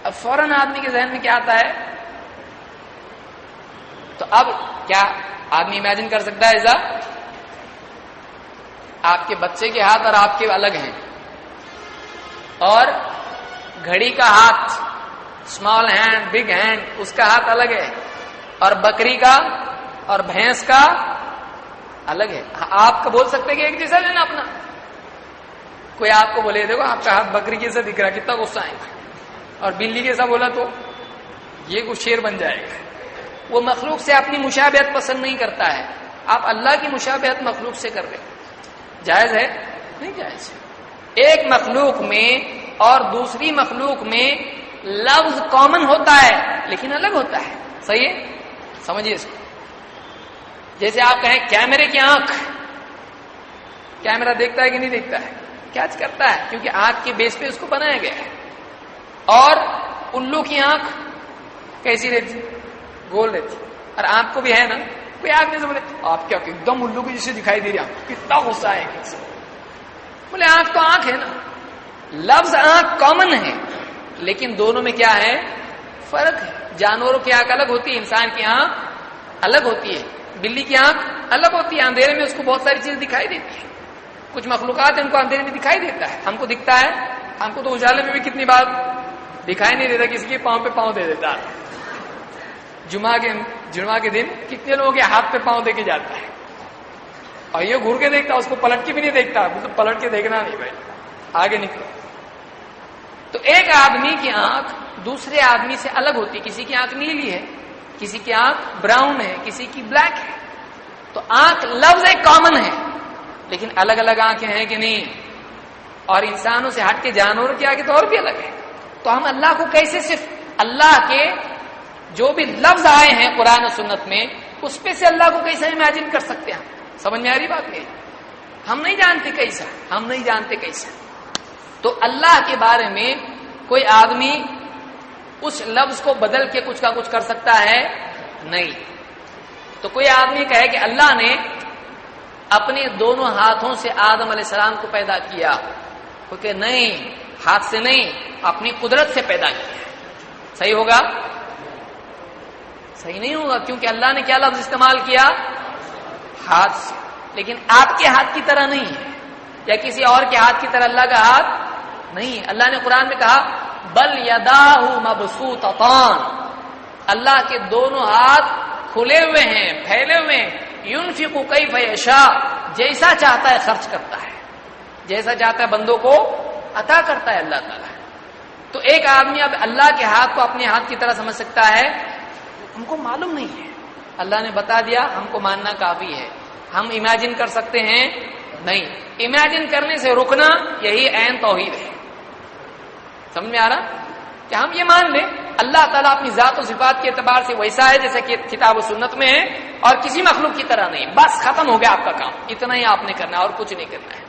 [SPEAKER 1] اب فوراً آدمی کے ذہن میں کیا آتا ہے؟ تو اب کیا آدمی امیجن کر سکتا ہے ایسا؟ آپ کے بچے کے ہاتھ اور آپ کے الگ ہیں، اور گھڑی کا ہاتھ، اسمال ہینڈ، بگ ہینڈ، اس کا ہاتھ الگ ہے، اور بکری کا اور بھینس کا الگ ہے۔ آپ کا بول سکتے کہ ایک جیسا ہے نا اپنا، کوئی آپ کو بولے دیکھو آپ کا ہاتھ بکری جیسا دکھ رہا، کتنا غصہ آئے گا، اور بلی جیسا بولا تو یہ کچھ شیر بن جائے گا۔ وہ مخلوق سے اپنی مشابہت پسند نہیں کرتا ہے، آپ اللہ کی مشابہت مخلوق سے کر رہے ہیں، جائز ہے؟ نہیں جائز ہے۔ ایک مخلوق میں اور دوسری مخلوق میں لفظ کامن ہوتا ہے لیکن الگ ہوتا ہے، صحیح ہے؟ سمجھیے اس کو۔ جیسے آپ کہیں کیمرے کی آنکھ، کیمرہ دیکھتا ہے کہ نہیں دیکھتا ہے؟ کیچ کرتا ہے، کیونکہ آنکھ کے بیس پہ اس کو بنایا گیا ہے۔ اور الو کی آنکھ کیسی رہتی؟ گول رہتی، اور آپ کو بھی ہے نا، کوئی آنکھ نہیں سے بولے آپ کیا ایک دم الو کی جیسے دکھائی دے رہی، آپ کتنا غصہ ہے کسی، بولے آنکھ تو آنکھ ہے نا۔ لفظ آنکھ کامن ہے لیکن دونوں میں کیا ہے؟ فرق ہے۔ جانوروں کی آنکھ الگ ہوتی ہے، انسان کی آنکھ الگ ہوتی ہے، بلی کی آنکھ الگ ہوتی ہے، اندھیرے میں اس کو بہت ساری چیز دکھائی دیتی ہے۔ کچھ مخلوقات ان کو اندھیرے میں دکھائی دیتا ہے، ہم کو دکھتا ہے، ہم کو تو اجالے میں بھی کتنی بار دکھائی نہیں دیتا، کسی کے پاؤں پہ پاؤں دے دیتا ہے۔ جمعہ کے دن کتنے لوگوں کے ہاتھ پہ پاؤں دے کے جاتا ہے، اور یہ گھر کے دیکھتا، اس کو پلٹ کے بھی نہیں دیکھتا، مطلب پلٹ کے دیکھنا نہیں بھائی، آگے نکلو۔ تو ایک آدمی کی آنکھ دوسرے آدمی سے الگ ہوتی ہے، کسی کی آنکھ نیلی ہے، کسی کی آنکھ براؤن ہے، کسی کی بلیک ہے۔ تو آنکھ لفظ ایک کامن ہے لیکن الگ الگ آنکھیں ہیں کہ نہیں؟ اور انسانوں سے ہٹ کے جانوروں کی آنکھیں تو اور بھی الگ ہے۔ تو ہم اللہ کو کیسے صرف اللہ کے جو بھی لفظ آئے ہیں قرآن و سنت میں اس پہ سے اللہ کو کیسے امیجن کر سکتے ہیں؟ سمجھ میں آ رہی بات نہیں؟ ہم نہیں جانتے کیسا، ہم نہیں جانتے کیسا۔ تو اللہ کے بارے میں کوئی آدمی اس لفظ کو بدل کے کچھ کا کچھ کر سکتا ہے؟ نہیں۔ تو کوئی آدمی کہے کہ اللہ نے اپنے دونوں ہاتھوں سے آدم علیہ السلام کو پیدا کیا، کیونکہ نہیں، ہاتھ سے نہیں، اپنی قدرت سے پیدا کیا، صحیح ہوگا؟ صحیح نہیں ہوگا، کیونکہ اللہ نے کیا لفظ استعمال کیا؟ ہاتھ سے، لیکن آپ کے ہاتھ کی طرح نہیں ہے، یا کسی اور کے ہاتھ کی طرح اللہ کا ہاتھ نہیں ہے۔ اللہ نے قرآن میں کہا بل یداہ مبسوطتان، اللہ کے دونوں ہاتھ کھلے ہوئے ہیں، پھیلے ہوئے ہیں، ينفق کیف یشاء، جیسا چاہتا ہے خرچ کرتا ہے، جیسا چاہتا ہے بندوں کو عطا کرتا ہے اللہ تعالیٰ۔ تو ایک آدمی اب اللہ کے ہاتھ کو اپنے ہاتھ کی طرح سمجھ سکتا ہے؟ ہم کو معلوم نہیں ہے، اللہ نے بتا دیا، ہم کو ماننا کافی ہے۔ ہم امیجن کر سکتے ہیں؟ نہیں۔ امیجن کرنے سے رکنا یہی عین توحید ہے۔ سمجھ میں آ رہا کہ ہم یہ مان لیں اللہ تعالیٰ اپنی ذات و صفات کے اعتبار سے ویسا ہے جیسا کہ کتاب و سنت میں ہے، اور کسی مخلوق کی طرح نہیں، بس ختم ہو گیا آپ کا کام، اتنا ہی آپ نے کرنا ہے اور کچھ نہیں کرنا ہے۔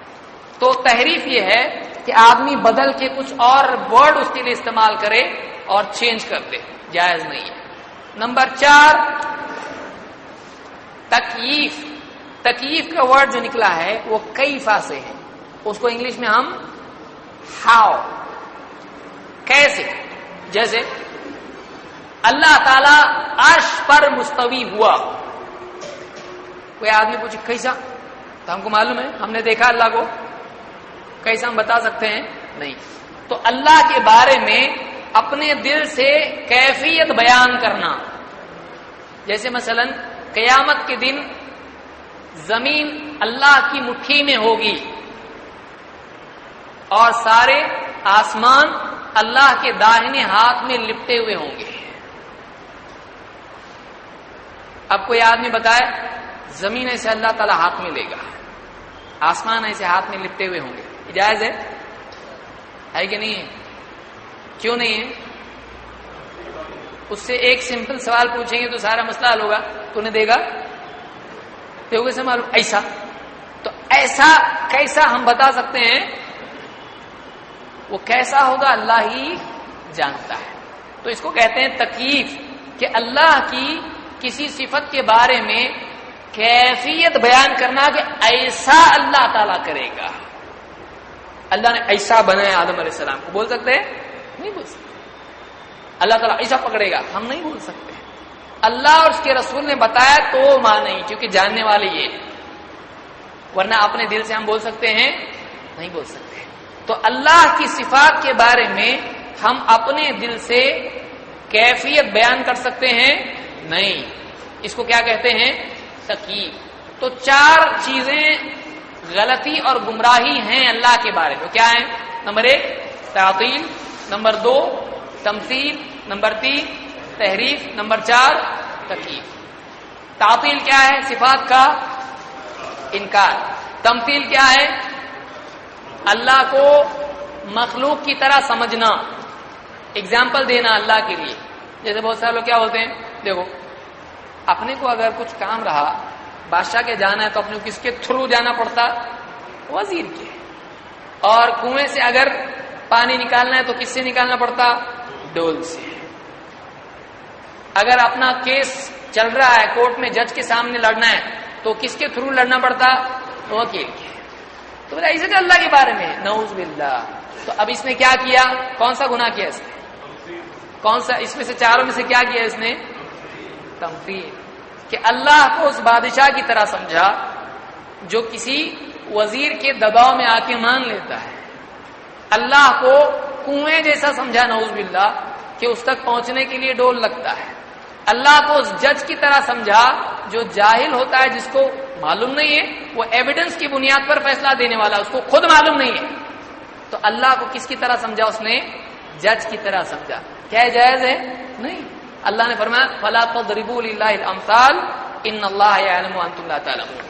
[SPEAKER 1] تو تحریف یہ ہے کہ آدمی بدل کے کچھ اور ورڈ اس کے لیے استعمال کرے اور چینج کر دے، جائز نہیں ہے۔ نمبر 4، تکییف۔ تکییف کا ورڈ جو نکلا ہے وہ کیفا سے ہے، اس کو انگلش میں ہم ہاؤ، کیسے، جیسے اللہ تعالی عرش پر مستوی ہوا، کوئی آدمی پوچھے کیسا، تو ہم کو معلوم ہے، ہم نے دیکھا اللہ کو، کیسا ہم بتا سکتے ہیں؟ نہیں۔ تو اللہ کے بارے میں اپنے دل سے کیفیت بیان کرنا، جیسے مثلا قیامت کے دن زمین اللہ کی مٹھی میں ہوگی اور سارے آسمان اللہ کے داہنے ہاتھ میں لپٹے ہوئے ہوں گے۔ اب کوئی آدمی بتائے زمین ایسے اللہ تعالیٰ ہاتھ میں لے گا، آسمان ایسے ہاتھ میں لپٹے ہوئے ہوں گے، جائز ہے کہ نہیں ہے؟ کیوں نہیں ہے؟ اس سے ایک سمپل سوال پوچھیں گے تو سارا مسئلہ حل ہوگا، تو انہیں دے گا، دیو گے سے معلوم ایسا، تو ایسا کیسا ہم بتا سکتے ہیں؟ وہ کیسا ہوگا اللہ ہی جانتا ہے۔ تو اس کو کہتے ہیں تکییف، کہ اللہ کی کسی صفت کے بارے میں کیفیت بیان کرنا کہ ایسا اللہ تعالیٰ کرے گا۔ اللہ نے ایسا بنایا آدم علیہ السلام کو، بول سکتے ہیں؟ نہیں بول سکتے۔ اللہ تعالیٰ ایسا پکڑے گا، ہم نہیں بول سکتے۔ اللہ اور اس کے رسول نے بتایا تو مانے، کیونکہ جاننے والے یہ، ورنہ اپنے دل سے ہم بول سکتے ہیں؟ نہیں بول سکتے۔ تو اللہ کی صفات کے بارے میں ہم اپنے دل سے کیفیت بیان کر سکتے ہیں؟ نہیں۔ اس کو کیا کہتے ہیں؟ تکییف۔ تو چار چیزیں غلطی اور گمراہی ہیں اللہ کے بارے میں، کیا ہیں؟ نمبر 1 تعطیل، نمبر 2 تمثیل، نمبر 3 تحریف، نمبر 4 تکییف۔ تعطیل کیا ہے؟ صفات کا انکار۔ تمثیل کیا ہے؟ اللہ کو مخلوق کی طرح سمجھنا، اگزامپل دینا اللہ کے لیے۔ جیسے بہت سارے لوگ کیا بولتے ہیں، دیکھو اپنے کو اگر کچھ کام رہا بادشاہ کے جانا ہے تو اپنے کو کس کے تھرو جانا پڑتا؟ وزیر کے۔ اور کنویں سے اگر پانی نکالنا ہے تو کس سے نکالنا پڑتا؟ ڈول سے۔ اگر اپنا کیس چل رہا ہے کورٹ میں، جج کے سامنے لڑنا ہے تو کس کے تھرو لڑنا پڑتا؟ وکیل کے۔ تو ایسے کہ اللہ کے بارے میں نعوذ باللہ۔ تو اب اس نے کیا کیا؟ کون سا گناہ کیا اس نے؟ کون سا اس میں سے چاروں میں سے کیا کیا اس نے؟ تمثیل، کہ اللہ کو اس بادشاہ کی طرح سمجھا جو کسی وزیر کے دباؤ میں آ کے مان لیتا ہے۔ اللہ کو کنویں جیسا سمجھا نعوذ باللہ، کہ اس تک پہنچنے کے لیے ڈول لگتا ہے۔ اللہ کو اس جج کی طرح سمجھا جو جاہل ہوتا ہے، جس کو معلوم نہیں ہے، وہ ایویڈنس کی بنیاد پر فیصلہ دینے والا، اس کو خود معلوم نہیں ہے۔ تو اللہ کو کس کی طرح سمجھا اس نے؟ جج کی طرح سمجھا۔ کیا جائز ہے؟ نہیں۔ اللہ نے فرمایا فَلَا تَضْرِبُوا لِلَّهِ الْأَمْثَالَ إِنَّ اللَّهَ يَعْلَمُ وَأَنْتُمْ لَا تَعْلَمُونَ۔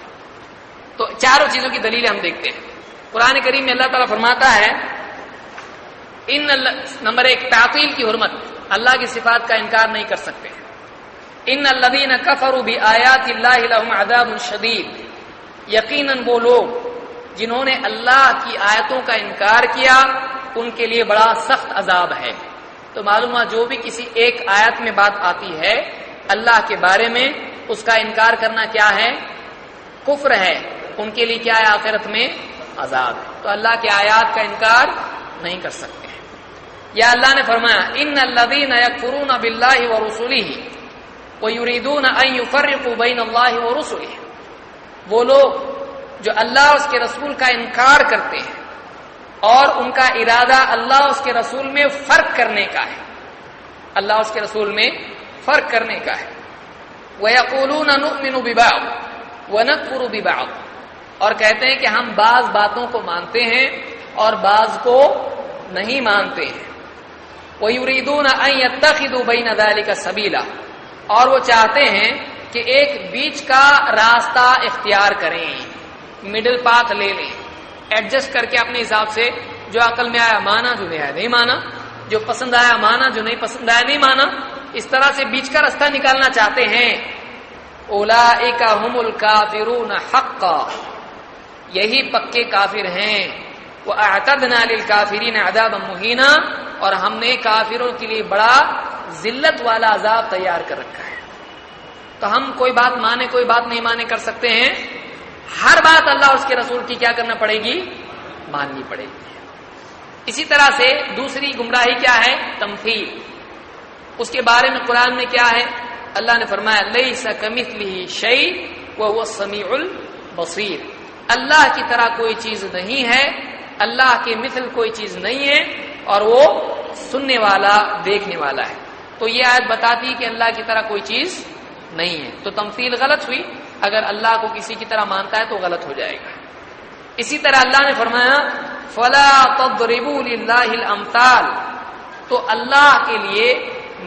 [SPEAKER 1] تو چاروں چیزوں کی دلیل ہم دیکھتے ہیں قرآن کریم میں۔ اللہ تعالیٰ فرماتا ہے نمبر 1 تعطیل کی حرمت، اللہ کی صفات کا انکار نہیں کر سکتے۔ ان الذین کفروا بآیات اللہ لهم عذاب شدید، یقیناً وہ لوگ جنہوں نے اللہ کی آیتوں کا انکار کیا ان کے لیے بڑا سخت عذاب ہے۔ تو معلوم ہوا جو بھی کسی ایک آیت میں بات آتی ہے اللہ کے بارے میں، اس کا انکار کرنا کیا ہے؟ کفر ہے۔ ان کے لیے کیا ہے؟ آخرت میں عذاب ہے۔ تو اللہ کی آیات کا انکار نہیں کر سکتے ہیں۔ یا اللہ نے فرمایا ان الذین یکفرون باللہ ورسلہ وَيُرِيدُونَ أَن يُفَرِّقُوا بَيْنَ اللَّهِ وَرُسُلِهِ، وہ لوگ جو اللہ اور اس کے رسول کا انکار کرتے ہیں اور ان کا ارادہ اللہ اور اس کے رسول میں فرق کرنے کا ہے، اللہ اور اس کے رسول میں فرق کرنے کا ہے۔ وَيَقُولُونَ نُؤْمِنُ بِبَعْضٍ وَنَكْفُرُ بِبَعْضٍ، اور کہتے ہیں کہ ہم بعض باتوں کو مانتے ہیں اور بعض کو نہیں مانتے ہیں۔ وَيُرِيدُونَ أَن يَتَّخِذُوا بَيْنَ ذَلِكَ سَبِيلًا، اور وہ چاہتے ہیں کہ ایک بیچ کا راستہ اختیار کریں، مڈل پاتھ لے لیں، ایڈجسٹ کر کے اپنے حساب سے، جو عقل میں آیا مانا، جو نہیں آیا نہیں مانا، جو پسند آیا مانا، جو نہیں پسند آیا نہیں مانا، اس طرح سے بیچ کا راستہ نکالنا چاہتے ہیں۔ اولئک هم الکافرون حقا، یہی پکے کافر ہیں۔ وَأَعْتَدْنَا لِلْكَافِرِينَ عَذَابًا مُهِينًا، اور ہم نے کافروں کے لیے بڑا ذلت والا عذاب تیار کر رکھا ہے۔ تو ہم کوئی بات مانے کوئی بات نہیں مانے کر سکتے ہیں، ہر بات اللہ اور اس کے رسول کی کیا کرنا پڑے گی؟ ماننی پڑے گی۔ اسی طرح سے دوسری گمراہی کیا ہے؟ تمثیل۔ اس کے بارے میں قرآن میں کیا ہے؟ اللہ نے فرمایا لیس کمثلہ شیء وہو السمیع البصیر، اللہ کی طرح کوئی چیز نہیں ہے، اللہ کے مثل کوئی چیز نہیں ہے، اور وہ سننے والا دیکھنے والا ہے۔ تو یہ آیت بتاتی ہے کہ اللہ کی طرح کوئی چیز نہیں ہے۔ تو تمثیل غلط ہوئی، اگر اللہ کو کسی کی طرح مانتا ہے تو غلط ہو جائے گا۔ اسی طرح اللہ نے فرمایا فَلَا تَضْرِبُوا لِلَّهِ الْأَمْثَالَ، تو اللہ کے لیے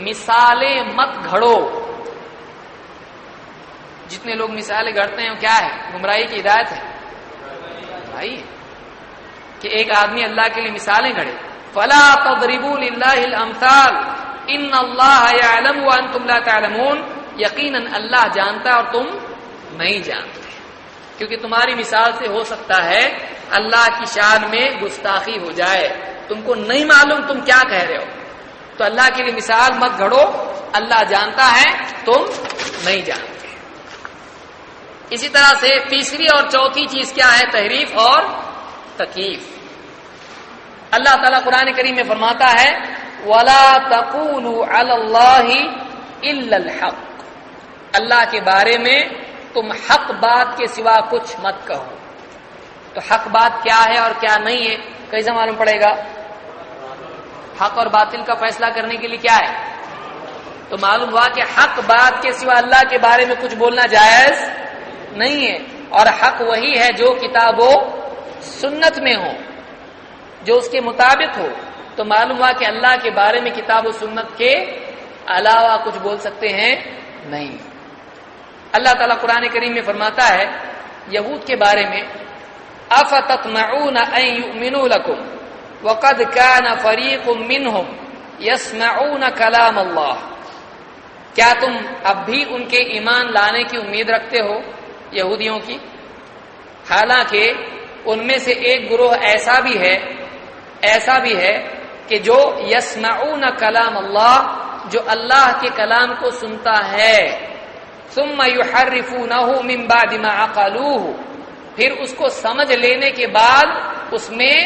[SPEAKER 1] مثالیں مت گھڑو۔ جتنے لوگ مثالیں گھڑتے ہیں وہ کیا ہے؟ گمراہی کی ہدایت ہے بھائی، کہ ایک آدمی اللہ کے لیے مثالیں گھڑے۔ فَلَا تَضْرِبُوا لِلَّهِ الْأَمْثَالَ، ان اللہ یعلم وانتم لا تعلمون، یقیناً اللہ جانتا ہے اور تم نہیں جانتے، کیونکہ تمہاری مثال سے ہو سکتا ہے اللہ کی شان میں گستاخی ہو جائے، تم کو نہیں معلوم تم کیا کہہ رہے ہو، تو اللہ کے لیے مثال مت گھڑو، اللہ جانتا ہے تم نہیں جانتے۔ اسی طرح سے تیسری اور چوتھی چیز کیا ہے؟ تحریف اور تکییف۔ اللہ تعالیٰ قرآن کریم میں فرماتا ہے وَلَا تَقُولُوا عَلَى اللَّهِ إِلَّا الْحَقَّ، اللہ کے بارے میں تم حق بات کے سوا کچھ مت کہو۔ تو حق بات کیا ہے اور کیا نہیں ہے کیسے معلوم پڑے گا؟ حق اور باطل کا فیصلہ کرنے کے لیے کیا ہے؟ تو معلوم ہوا کہ حق بات کے سوا اللہ کے بارے میں کچھ بولنا جائز نہیں ہے، اور حق وہی ہے جو کتاب و سنت میں ہو، جو اس کے مطابق ہو۔ تو معلوم ہوا کہ اللہ کے بارے میں کتاب و سنت کے علاوہ کچھ بول سکتے ہیں نہیں۔ اللہ تعالیٰ قرآن کریم میں فرماتا ہے یہود کے بارے میں افتطمعون ان یؤمنوا لکم وقد کان فریق منہم یسمعون کلام اللہ، کیا تم اب بھی ان کے ایمان لانے کی امید رکھتے ہو یہودیوں کی؟ حالانکہ ان میں سے ایک گروہ ایسا بھی ہے کہ جو یسمعون کلام اللہ، جو اللہ کے کلام کو سنتا ہے، ثم یحرفونہ من بعد ما عقلوہ، پھر اس کو سمجھ لینے کے بعد اس میں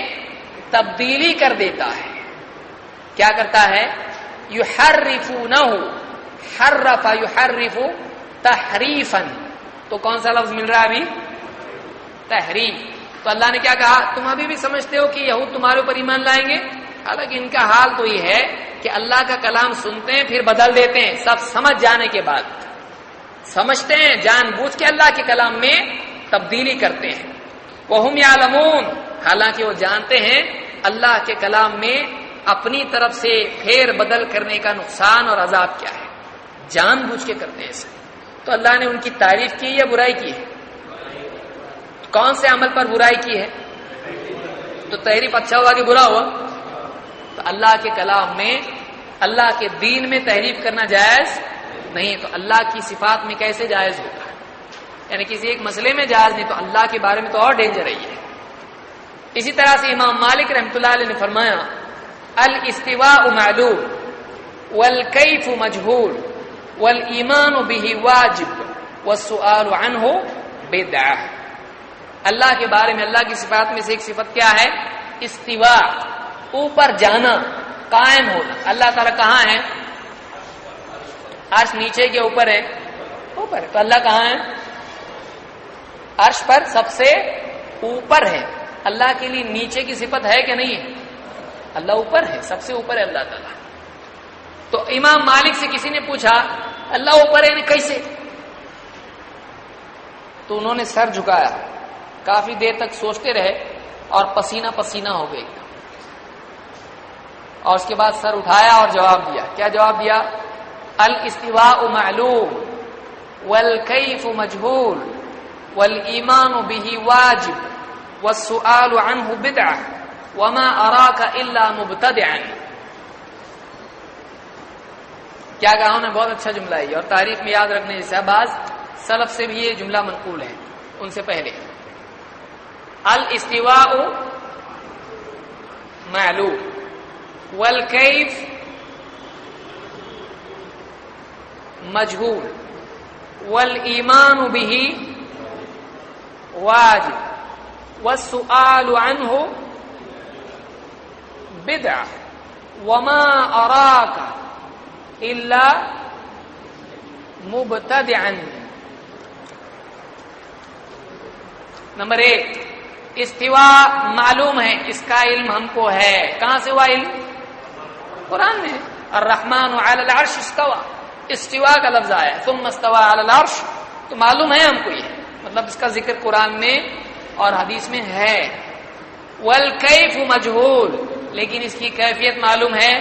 [SPEAKER 1] تبدیلی کر دیتا ہے۔ کیا کرتا ہے؟ یحرفونہ، حرف یحرف تحریفا، تو کون سا لفظ مل رہا ہے ابھی؟ تحریف۔ تو اللہ نے کیا کہا؟ تم ابھی بھی سمجھتے ہو کہ یہود تمہارے اوپر ایمان لائیں گے، حالانکہ ان کا حال تو یہ ہے کہ اللہ کا کلام سنتے ہیں پھر بدل دیتے ہیں، سب سمجھ جانے کے بعد سمجھتے ہیں، جان بوجھ کے اللہ کے کلام میں تبدیلی کرتے ہیں۔ وَهُمْ يَعْلَمُونَ، حالانکہ وہ جانتے ہیں اللہ کے کلام میں اپنی طرف سے پھیر بدل کرنے کا نقصان اور عذاب کیا ہے، جان بوجھ کے کرتے ہیں اسے۔ تو اللہ نے ان کی تعریف کی یا برائی کی ہے؟ کون سے عمل پر برائی کی ہے؟ تو تحریف اچھا ہوا کہ برا ہوا؟ تو اللہ کے کلام میں، اللہ کے دین میں تحریف کرنا جائز نہیں، تو اللہ کی صفات میں کیسے جائز ہوگا؟ یعنی کسی ایک مسئلے میں جائز نہیں، تو اللہ کے بارے میں تو اور ڈینجر ہے یہ۔ اسی طرح سے امام مالک رحمۃ اللہ علیہ نے فرمایا الاستواء معلوم والکیف مجہول والایمان بہ واجب والسؤال عنہ بدعہ۔ اللہ کے بارے میں، اللہ کی صفات میں سے ایک صفت کیا ہے؟ استواء، اوپر جانا، قائم ہونا۔ اللہ تعالیٰ کہاں ہے؟ عرش نیچے کے اوپر ہے؟ اوپر ہے۔ تو اللہ کہاں ہے؟ عرش پر سب سے اوپر ہے۔ اللہ کے لیے نیچے کی صفت ہے کہ نہیں ہے؟ اللہ اوپر ہے، سب سے اوپر ہے اللہ تعالیٰ۔ تو امام مالک سے کسی نے پوچھا اللہ اوپر ہے کیسے؟ تو انہوں نے سر جھکایا، کافی دیر تک سوچتے رہے اور پسینہ پسینہ ہو گئے، اور اس کے بعد سر اٹھایا اور جواب دیا۔ کیا جواب دیا؟ الاستواء معلوم والکیف مجہول والایمان بہ واجب والسؤال عنہ بدعہ وما اراک الا مبتدعا۔ کیا کہا انہوں نے؟ بہت اچھا جملہ ہے اور تاریخ میں یاد رکھنے جیسا۔ بعض سلف سے بھی یہ جملہ منقول ہے ان سے پہلے۔ الاستواء معلوم والکیف مجہول والایمان بہ واجب والسؤال عنہ بدعہ وما اراک الا مبتدعا۔ نمبر ایک، استواء معلوم ہے، اس کا علم ہم کو ہے۔ کہاں سے ہوا علم؟ قرآن میں۔ الرحمن علی العرش استوى، استواء کا لفظ آیا ثم استوى علی العرش، تو معلوم ہے ہم کو یہ، مطلب اس کا ذکر قرآن میں اور حدیث میں ہے۔ والکیف مجہول، لیکن اس کی کیفیت معلوم ہے؟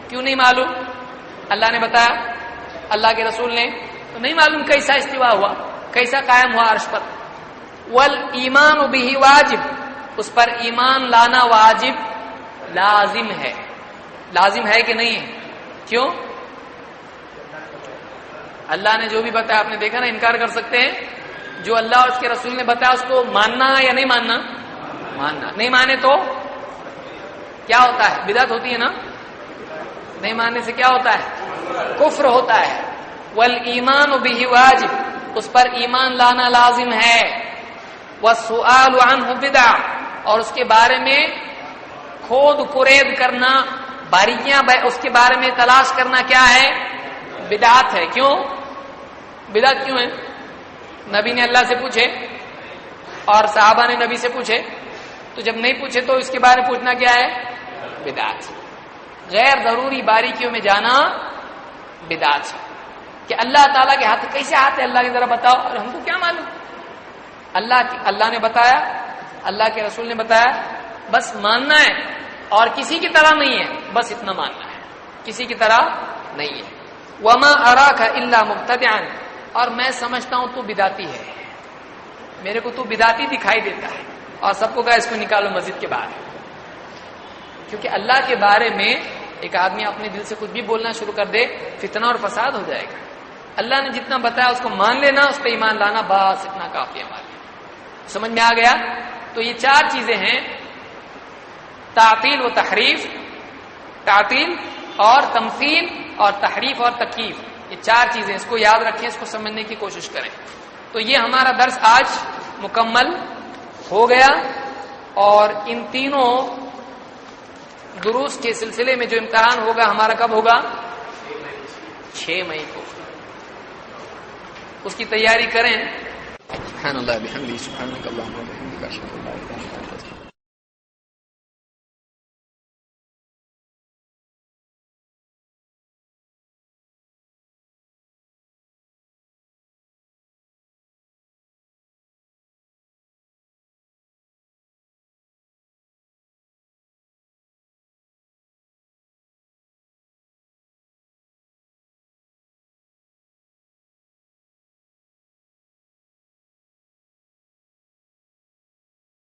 [SPEAKER 1] کیوں نہیں معلوم؟ اللہ نے بتایا، اللہ کے رسول نے تو نہیں معلوم کیسا استواء ہوا، کیسا قائم ہوا عرش پر۔ والایمان بہ واجب، اس پر ایمان لانا واجب لازم ہے۔ لازم ہے کہ نہیں ہے؟ کیوں؟ اللہ نے جو بھی بتایا آپ نے دیکھا نا، انکار کر سکتے ہیں؟ جو اللہ اور اس کے رسول نے بتایا اس کو ماننا ہے یا نہیں ماننا؟ ماننا. نہیں مانے تو کیا ہوتا ہے؟ بدعت ہوتی ہے نا. نہیں ماننے سے کیا ہوتا ہے؟ کفر ہوتا ہے. والایمان بہ واجب، اس پر ایمان لانا لازم ہے. والسؤال عنہ بدعہ، اور اس کے بارے میں کھود کرید کرنا، باریکیاں اس کے بارے میں تلاش کرنا کیا ہے؟ بدعت ہے. کیوں بدعت کیوں ہے؟ نبی نے اللہ سے پوچھے اور صحابہ نے نبی سے پوچھے، تو جب نہیں پوچھے تو اس کے بارے میں پوچھنا کیا ہے؟ بدعت. غیر ضروری باریکیوں میں جانا بدعت ہے. کہ اللہ تعالیٰ کے ہاتھ کیسے ہاتھ ہے اللہ نے ذرا بتاؤ، اور ہم کو کیا معلوم؟ اللہ نے بتایا، اللہ کے رسول نے بتایا، بس ماننا ہے. اور کسی کی طرح نہیں ہے، بس اتنا ماننا ہے، کسی کی طرح نہیں ہے. وما اراک الا مبتدعا، اور میں سمجھتا ہوں تو بدعتی ہے، میرے کو تو بدعتی دکھائی دیتا ہے. اور سب کو کہا اس کو نکالو مسجد کے باہر. کیونکہ اللہ کے بارے میں ایک آدمی اپنے دل سے کچھ بھی بولنا شروع کر دے، فتنہ اور فساد ہو جائے گا. اللہ نے جتنا بتایا اس کو مان لینا، اس پہ ایمان لانا، بس اتنا کافی ہے ہمارے لیے. سمجھ میں آ گیا؟ تو یہ چار چیزیں ہیں، تعطیل و تحریف، تعطیل اور تمثیل اور تحریف اور تکییف. یہ چار چیزیں، اس کو یاد رکھیں، اس کو سمجھنے کی کوشش کریں. تو یہ ہمارا درس آج مکمل ہو گیا. اور ان تینوں دروس کے سلسلے میں جو امتحان ہوگا ہمارا کب ہوگا؟ 6 مئی کو. اس کی تیاری کریں. سبحان اللہ بحمدہ، سبحانک اللہم وبحمدک، اشہد ان لا الہ الا انت